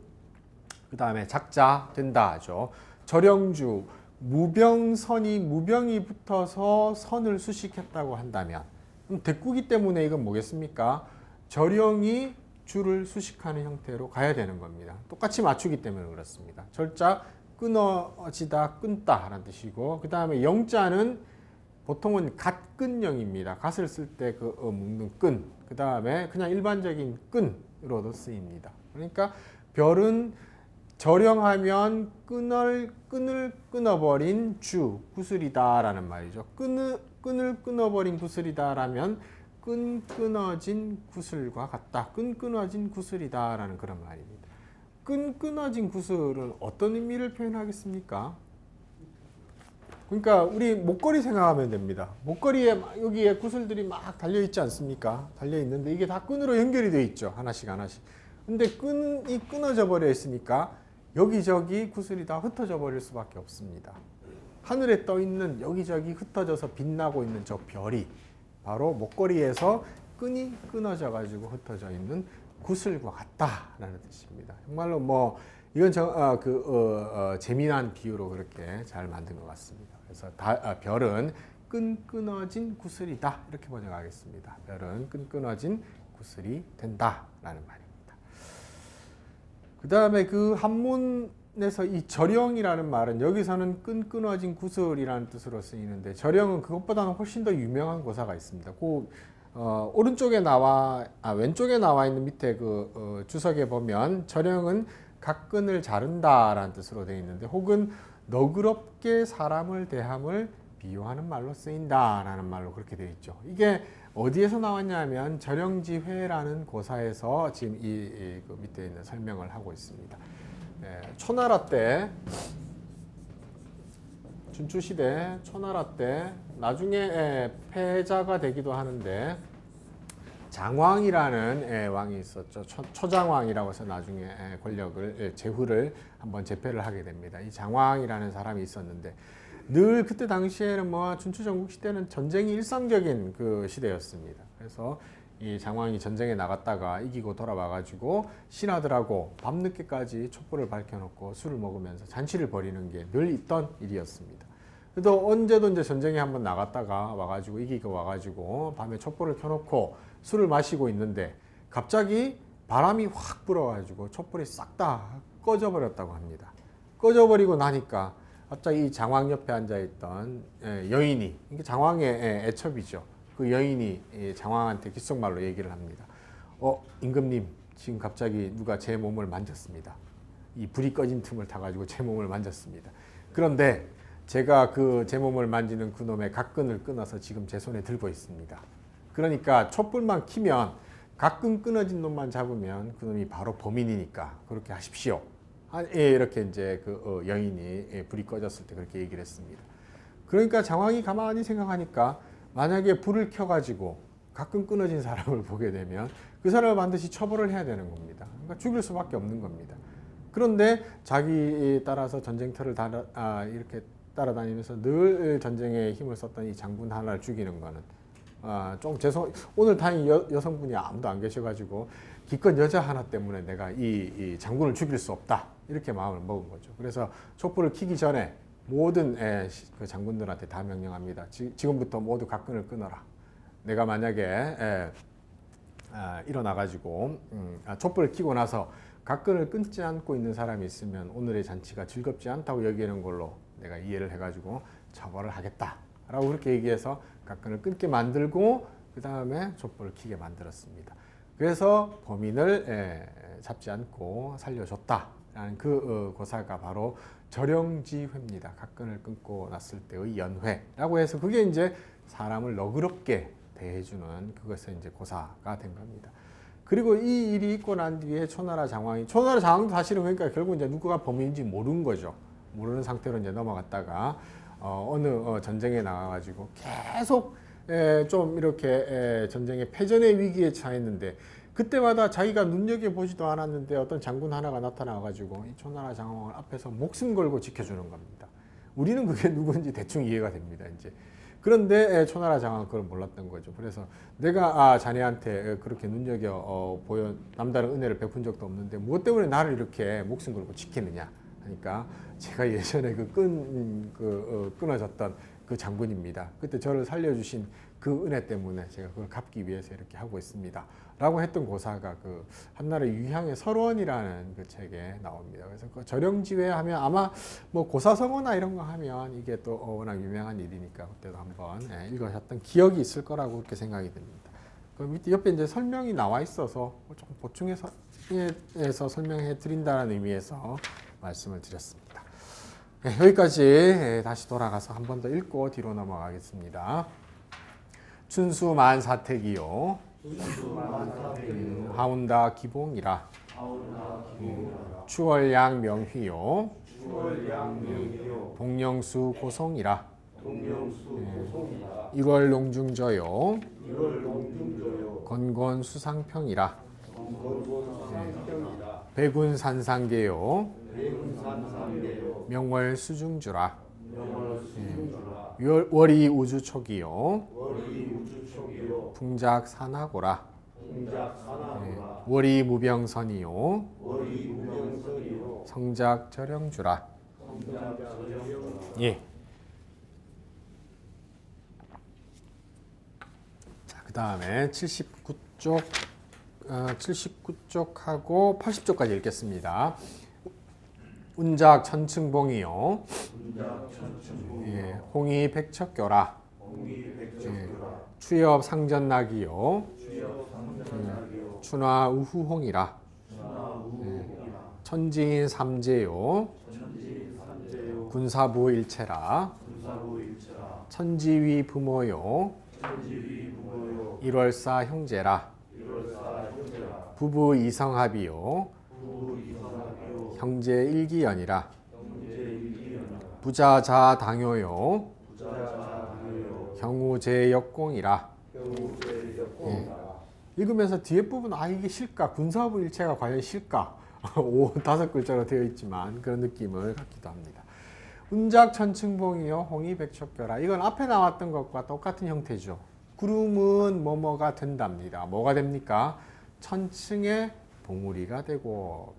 그 다음에 작자 된다죠. 절영주 무병선이 무병이 붙어서 선을 수식했다고 한다면 그럼 대꾸기 때문에 이건 뭐겠습니까? 절영이 주를 수식하는 형태로 가야 되는 겁니다. 똑같이 맞추기 때문에 그렇습니다. 절자 끊어지다 끊다 라는 뜻이고 그 다음에 영자는 보통은 갓끈영입니다. 갓을 쓸 때 그 묶는 끈, 그 다음에 그냥 일반적인 끈으로도 쓰입니다. 그러니까 별은 절영하면 끈을 끊어버린 주, 구슬이다라는 말이죠. 끈을 끊어버린 구슬이다라면 끈 끊어진 구슬과 같다. 끈 끊어진 구슬이다라는 그런 말입니다. 끈 끊어진 구슬은 어떤 의미를 표현하겠습니까? 그러니까 우리 목걸이 생각하면 됩니다. 목걸이에 여기에 구슬들이 막 달려 있지 않습니까? 달려 있는데 이게 다 끈으로 연결이 되어 있죠. 하나씩 하나씩. 근데 끈이 끊어져 버려 있으니까 여기저기 구슬이 다 흩어져 버릴 수밖에 없습니다. 하늘에 떠 있는 여기저기 흩어져서 빛나고 있는 저 별이 바로 목걸이에서 끈이 끊어져 가지고 흩어져 있는 구슬과 같다라는 뜻입니다. 정말로 뭐 이건 재미난 비유로 그렇게 잘 만든 것 같습니다. 그래서 별은 끈 끊어진 구슬이다 이렇게 번역하겠습니다. 별은 끈 끊어진 구슬이 된다라는 말입니다. 그 다음에 그 한문에서 이 절영이라는 말은 여기서는 끈 끊어진 구슬이라는 뜻으로 쓰이는데 절영은 그것보다는 훨씬 더 유명한 고사가 있습니다. 오른쪽에 왼쪽에 나와 있는 밑에 주석에 보면 절영은 각 끈을 자른다라는 뜻으로 되어 있는데 혹은 너그럽게 사람을 대함을 비유하는 말로 쓰인다라는 말로 그렇게 되어 있죠. 이게 어디에서 나왔냐면 절영지회라는 고사에서 지금 그 밑에 있는 설명을 하고 있습니다. 초나라 때 춘추시대 초나라 때 나중에 패자가 되기도 하는데 장왕이라는 왕이 있었죠. 초장왕이라고 해서 나중에 권력을 제후를 한번 제패를 하게 됩니다. 이 장왕이라는 사람이 있었는데 늘 그때 당시에는 춘추 전국 시대는 전쟁이 일상적인 그 시대였습니다. 그래서 이 장왕이 전쟁에 나갔다가 이기고 돌아와가지고 신하들하고 밤늦게까지 촛불을 밝혀놓고 술을 먹으면서 잔치를 벌이는 게 늘 있던 일이었습니다. 또 언제도 이제 전쟁에 한번 나갔다가 와가지고 이기고 와가지고 밤에 촛불을 켜놓고 술을 마시고 있는데 갑자기 바람이 확 불어가지고 촛불이 싹 다 꺼져버렸다고 합니다. 꺼져버리고 나니까 갑자기 이 장왕 옆에 앉아있던 여인이, 이게 장왕의 애첩이죠. 그 여인이 장왕한테 귓속말로 얘기를 합니다. 임금님, 지금 갑자기 누가 제 몸을 만졌습니다. 이 불이 꺼진 틈을 타가지고 제 몸을 만졌습니다. 그런데 제가 그 제 몸을 만지는 그 놈의 각끈을 끊어서 지금 제 손에 들고 있습니다. 그러니까 촛불만 켜면 각끈 끊어진 놈만 잡으면 그 놈이 바로 범인이니까 그렇게 하십시오. 이렇게 이제 그 여인이 불이 꺼졌을 때 그렇게 얘기를 했습니다. 그러니까 장왕이 가만히 생각하니까 만약에 불을 켜가지고 가끔 끊어진 사람을 보게 되면 그 사람을 반드시 처벌을 해야 되는 겁니다. 그러니까 죽일 수밖에 없는 겁니다. 그런데 자기 따라서 전쟁터를 이렇게 따라다니면서 늘 전쟁에 힘을 썼던 이 장군 하나를 죽이는 거는 좀 오늘 다행히 여성분이 아무도 안 계셔가지고 기껏 여자 하나 때문에 내가 이 장군을 죽일 수 없다 이렇게 마음을 먹은 거죠. 그래서 촛불을 켜기 전에 모든 그 장군들한테 다 명령합니다. 지금부터 모두 각끈을 끊어라. 내가 만약에 일어나가지고 촛불을 켜고 나서 각끈을 끊지 않고 있는 사람이 있으면 오늘의 잔치가 즐겁지 않다고 여기는 걸로 내가 이해를 해가지고 처벌을 하겠다라고 그렇게 얘기해서 각끈을 끊게 만들고 그 다음에 촛불을 켜게 만들었습니다. 그래서 범인을 잡지 않고 살려줬다라는 그 고사가 바로 절영지회입니다. 각끈을 끊고 났을 때의 연회라고 해서 그게 이제 사람을 너그럽게 대해주는 그것의 이제 고사가 된 겁니다. 그리고 이 일이 있고 난 뒤에 초나라 장왕도 사실은 그러니까 결국 이제 누구가 범인인지 모르는 거죠. 모르는 상태로 이제 넘어갔다가 어느 전쟁에 나가가지고 계속 좀 이렇게 전쟁의 패전의 위기에 처했는데 그때마다 자기가 눈여겨보지도 않았는데 어떤 장군 하나가 나타나가지고 이 초나라 장왕을 앞에서 목숨 걸고 지켜주는 겁니다. 우리는 그게 누군지 대충 이해가 됩니다. 이제 그런데 초나라 장왕은 그걸 몰랐던 거죠. 그래서 내가 자네한테 그렇게 눈여겨 보여 남다른 은혜를 베푼 적도 없는데 무엇 때문에 나를 이렇게 목숨 걸고 지키느냐 하니까 제가 예전에 끊어졌던 그 장군입니다. 그때 저를 살려주신 그 은혜 때문에 제가 그걸 갚기 위해서 이렇게 하고 있습니다. 라고 했던 고사가 그 한나라의 유향의 설원이라는 그 책에 나옵니다. 그래서 그 절영지회 하면 아마 뭐 고사성어나 이런 거 하면 이게 또 워낙 유명한 일이니까 그때도 한번 읽으셨던 기억이 있을 거라고 그렇게 생각이 듭니다. 그 밑에 옆에 이제 설명이 나와 있어서 조금 보충해서 설명해 드린다는 의미에서 말씀을 드렸습니다. 여기까지 다시 돌아가서 한 번 더 읽고 뒤로 넘어가겠습니다. 춘수만사택이요. 하운다 기봉이라. 추월양 명휘요. 동령수 고송이라. 1월 농중저요. 건건 수상평이라. 백운 산상계요. 명월 수중주라. 월이 우주촉이요. 풍작 산하고라. 월이 무병선이요. 성작 절영주라. 예. 자, 그 다음에 79쪽하고 80쪽까지 읽겠습니다. 운작 천층봉이요. 예, 홍이 백척교라. 추엽 상전낙이요. 춘화 우후홍이라. 천지인 삼재요. 군사부 일체라. 천지위 부모요. 1월사 형제라. 부부 이성합이요. 형제 일기연이라. 부자자 당요요. 경우제역공이라. 읽으면서 뒤에 부분 이게 실까? 군사부 일체가 과연 실까? 5글자로 되어 있지만 그런 느낌을 갖기도 합니다. 운작 천층봉이요. 홍이 백척교라. 이건 앞에 나왔던 것과 똑같은 형태죠. 구름은 뭐뭐가 된답니다. 뭐가 됩니까? 천층의 봉우리가 되고.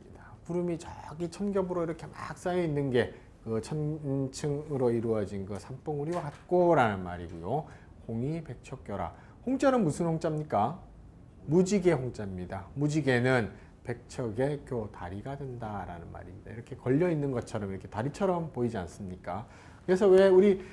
구름이 저기 천겹으로 이렇게 막 쌓여 있는 게 그 천층으로 이루어진 그 산봉우리와 같고라는 말이고요. 홍이 백척교라. 홍자는 무슨 홍자입니까? 무지개 홍자입니다. 무지개는 백척의 다리가 된다라는 말입니다. 이렇게 걸려 있는 것처럼 이렇게 다리처럼 보이지 않습니까? 그래서 왜 우리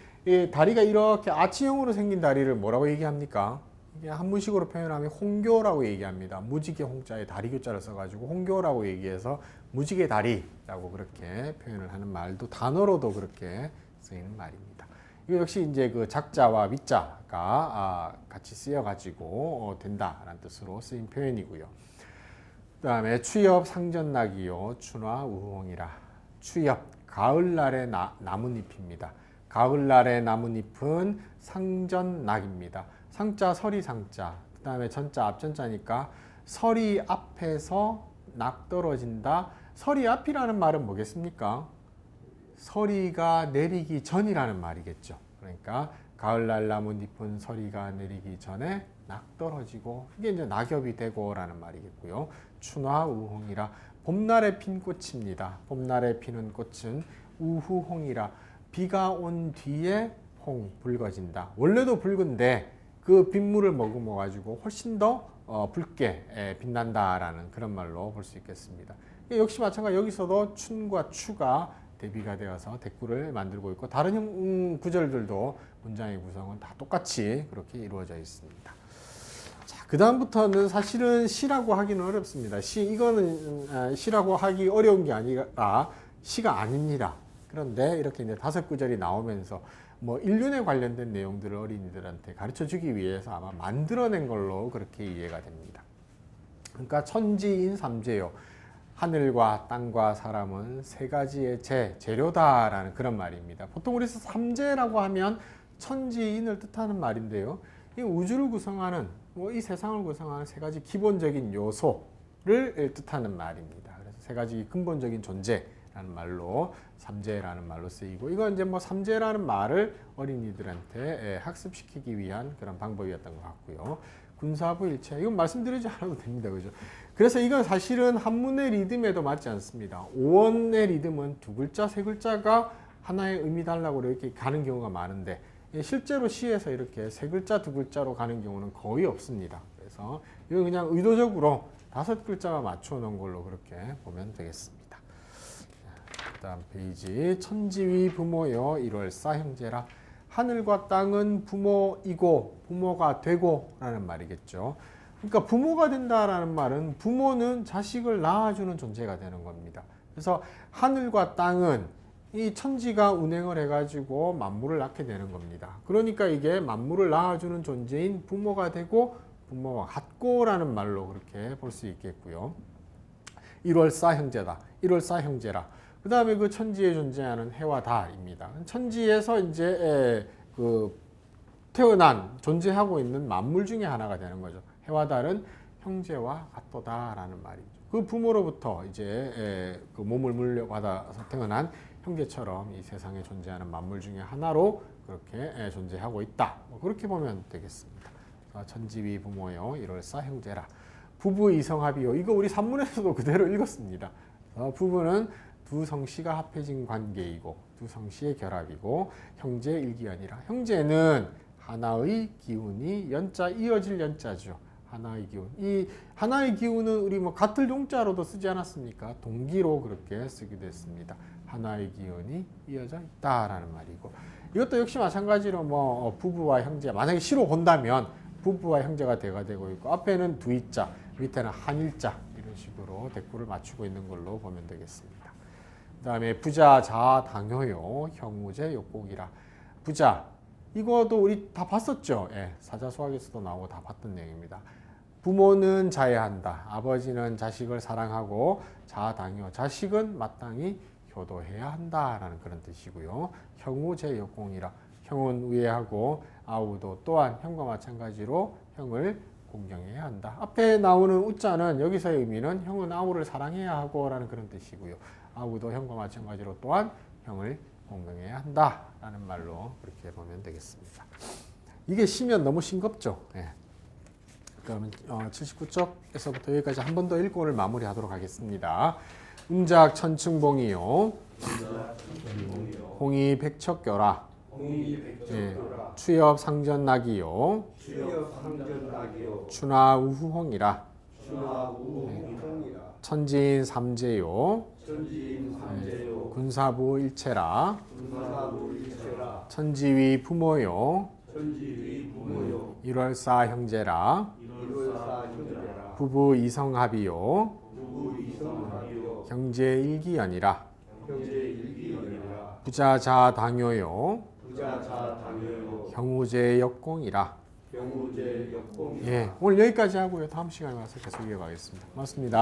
다리가 이렇게 아치형으로 생긴 다리를 뭐라고 얘기합니까? 이게 한문식으로 표현하면 홍교라고 얘기합니다. 무지개 홍자에 다리교자를 써가지고 홍교라고 얘기해서 무지개 다리라고 그렇게 표현을 하는 말도 단어로도 그렇게 쓰이는 말입니다. 이거 역시 이제 그 작자와 위자가 같이 쓰여가지고 된다라는 뜻으로 쓰인 표현이고요. 그다음에 추엽 상전낙이요 춘화 우홍이라. 추엽 가을날의 나뭇잎입니다. 가을날의 나뭇잎은 상전낙입니다. 상자 서리 상자. 그다음에 전자 앞전자니까 서리 앞에서 낙 떨어진다. 서리 앞이라는 말은 뭐겠습니까? 서리가 내리기 전이라는 말이겠죠. 그러니까 가을날 나뭇잎은 서리가 내리기 전에 낙 떨어지고 이게 이제 낙엽이 되고라는 말이겠고요. 춘화 우홍이라. 봄날에 핀 꽃입니다. 봄날에 피는 꽃은 우후홍이라. 비가 온 뒤에 홍 붉어진다. 원래도 붉은데 그 빗물을 머금어 가지고 훨씬 더 붉게 빛난다라는 그런 말로 볼 수 있겠습니다. 역시 마찬가지 여기서도 춘과 추가 대비가 되어서 대꾸를 만들고 있고 다른 구절들도 문장의 구성은 다 똑같이 그렇게 이루어져 있습니다. 자, 그 다음부터는 사실은 시라고 하기는 어렵습니다. 이거는 시라고 하기 어려운 게 아니라 시가 아닙니다. 그런데 이렇게 이제 5구절이 나오면서 뭐 인륜에 관련된 내용들을 어린이들한테 가르쳐 주기 위해서 아마 만들어낸 걸로 그렇게 이해가 됩니다. 그러니까 천지인 삼재요. 하늘과 땅과 사람은 세 가지의 재료다라는 그런 말입니다. 보통 우리서 삼재라고 하면 천지인을 뜻하는 말인데요. 이 우주를 구성하는 이 세상을 구성하는 세 가지 기본적인 요소를 뜻하는 말입니다. 그래서 세 가지 근본적인 존재라는 말로 삼재라는 말로 쓰이고 이건 이제 뭐 삼재라는 말을 어린이들한테 학습시키기 위한 그런 방법이었던 것 같고요. 군사부일체 이건 말씀드리지 않아도 됩니다. 그죠? 그래서 이건 사실은 한문의 리듬에도 맞지 않습니다. 오원의 리듬은 2글자, 3글자가 하나의 의미 달라고 이렇게 가는 경우가 많은데 실제로 시에서 이렇게 3글자, 2글자로 가는 경우는 거의 없습니다. 그래서 이건 그냥 의도적으로 5글자만 맞춰 놓은 걸로 그렇게 보면 되겠습니다. 그 다음 페이지 천지위 부모여 1월사 형제라. 하늘과 땅은 부모이고 부모가 되고 라는 말이겠죠. 그러니까 부모가 된다라는 말은 부모는 자식을 낳아주는 존재가 되는 겁니다. 그래서 하늘과 땅은 이 천지가 운행을 해가지고 만물을 낳게 되는 겁니다. 그러니까 이게 만물을 낳아주는 존재인 부모가 되고 부모와 같고라는 말로 그렇게 볼 수 있겠고요. 1월사 형제다. 1월사 형제라. 그 다음에 그 천지에 존재하는 해와 달입니다. 천지에서 이제 태어난 존재하고 있는 만물 중에 하나가 되는 거죠. 해와 달은 형제와 같도다라는 말이죠. 그 부모로부터 이제 그 몸을 물려받아서 태어난 형제처럼 이 세상에 존재하는 만물 중에 하나로 그렇게 존재하고 있다. 그렇게 보면 되겠습니다. 천지위 부모여 1월사 형제라. 부부 이성합이요. 이거 우리 산문에서도 그대로 읽었습니다. 부부는 두 성씨가 합해진 관계이고 두 성씨의 결합이고 형제 일기연이라. 형제는 하나의 기운이 연자 이어질 연자죠. 하나의 기운. 이 하나의 기운은 우리 뭐 같을 용자로도 쓰지 않았습니까? 동기로 그렇게 쓰기도 했습니다. 하나의 기운이 이어져 있다라는 말이고 이것도 역시 마찬가지로 뭐 부부와 형제 만약에 시로 본다면 부부와 형제가 대가 되고 있고 앞에는 두이자 밑에는 한일자 이런 식으로 대꾸를 맞추고 있는 걸로 보면 되겠습니다. 그 다음에 부자 자 당효요 형우제 욕곡이라. 부자 이거도 우리 다 봤었죠. 사자수학에서도 나오고 다 봤던 내용입니다. 부모는 자애한다. 아버지는 자식을 사랑하고 자당효 자식은 마땅히 효도해야 한다라는 그런 뜻이고요. 형우제 욕공이라. 형은 우애하고 아우도 또한 형과 마찬가지로 형을 공경해야 한다. 앞에 나오는 우자는 여기서의 의미는 형은 아우를 사랑해야 하고 라는 그런 뜻이고요. 아우도 형과 마찬가지로 또한 형을 공경해야 한다 라는 말로 그렇게 보면 되겠습니다. 이게 시면 너무 싱겁죠. 예. 그러면 79쪽에서부터 여기까지 한 번 더 읽고 오늘 마무리하도록 하겠습니다. 운작 천층봉이요. 홍이 백척교라. 예. 추엽 상전낙이요. 추나 우후홍이라. 천지인 삼재요. 군사부 일체라. 천지위 부모요. 일월사 형제라. 부부 이성합이요. 경제 일기연이라. 부자자 당요요. 경우제 역공이라. 예, 오늘 여기까지 하고요. 다음 시간에 와서 계속 이어가겠습니다. 고맙습니다.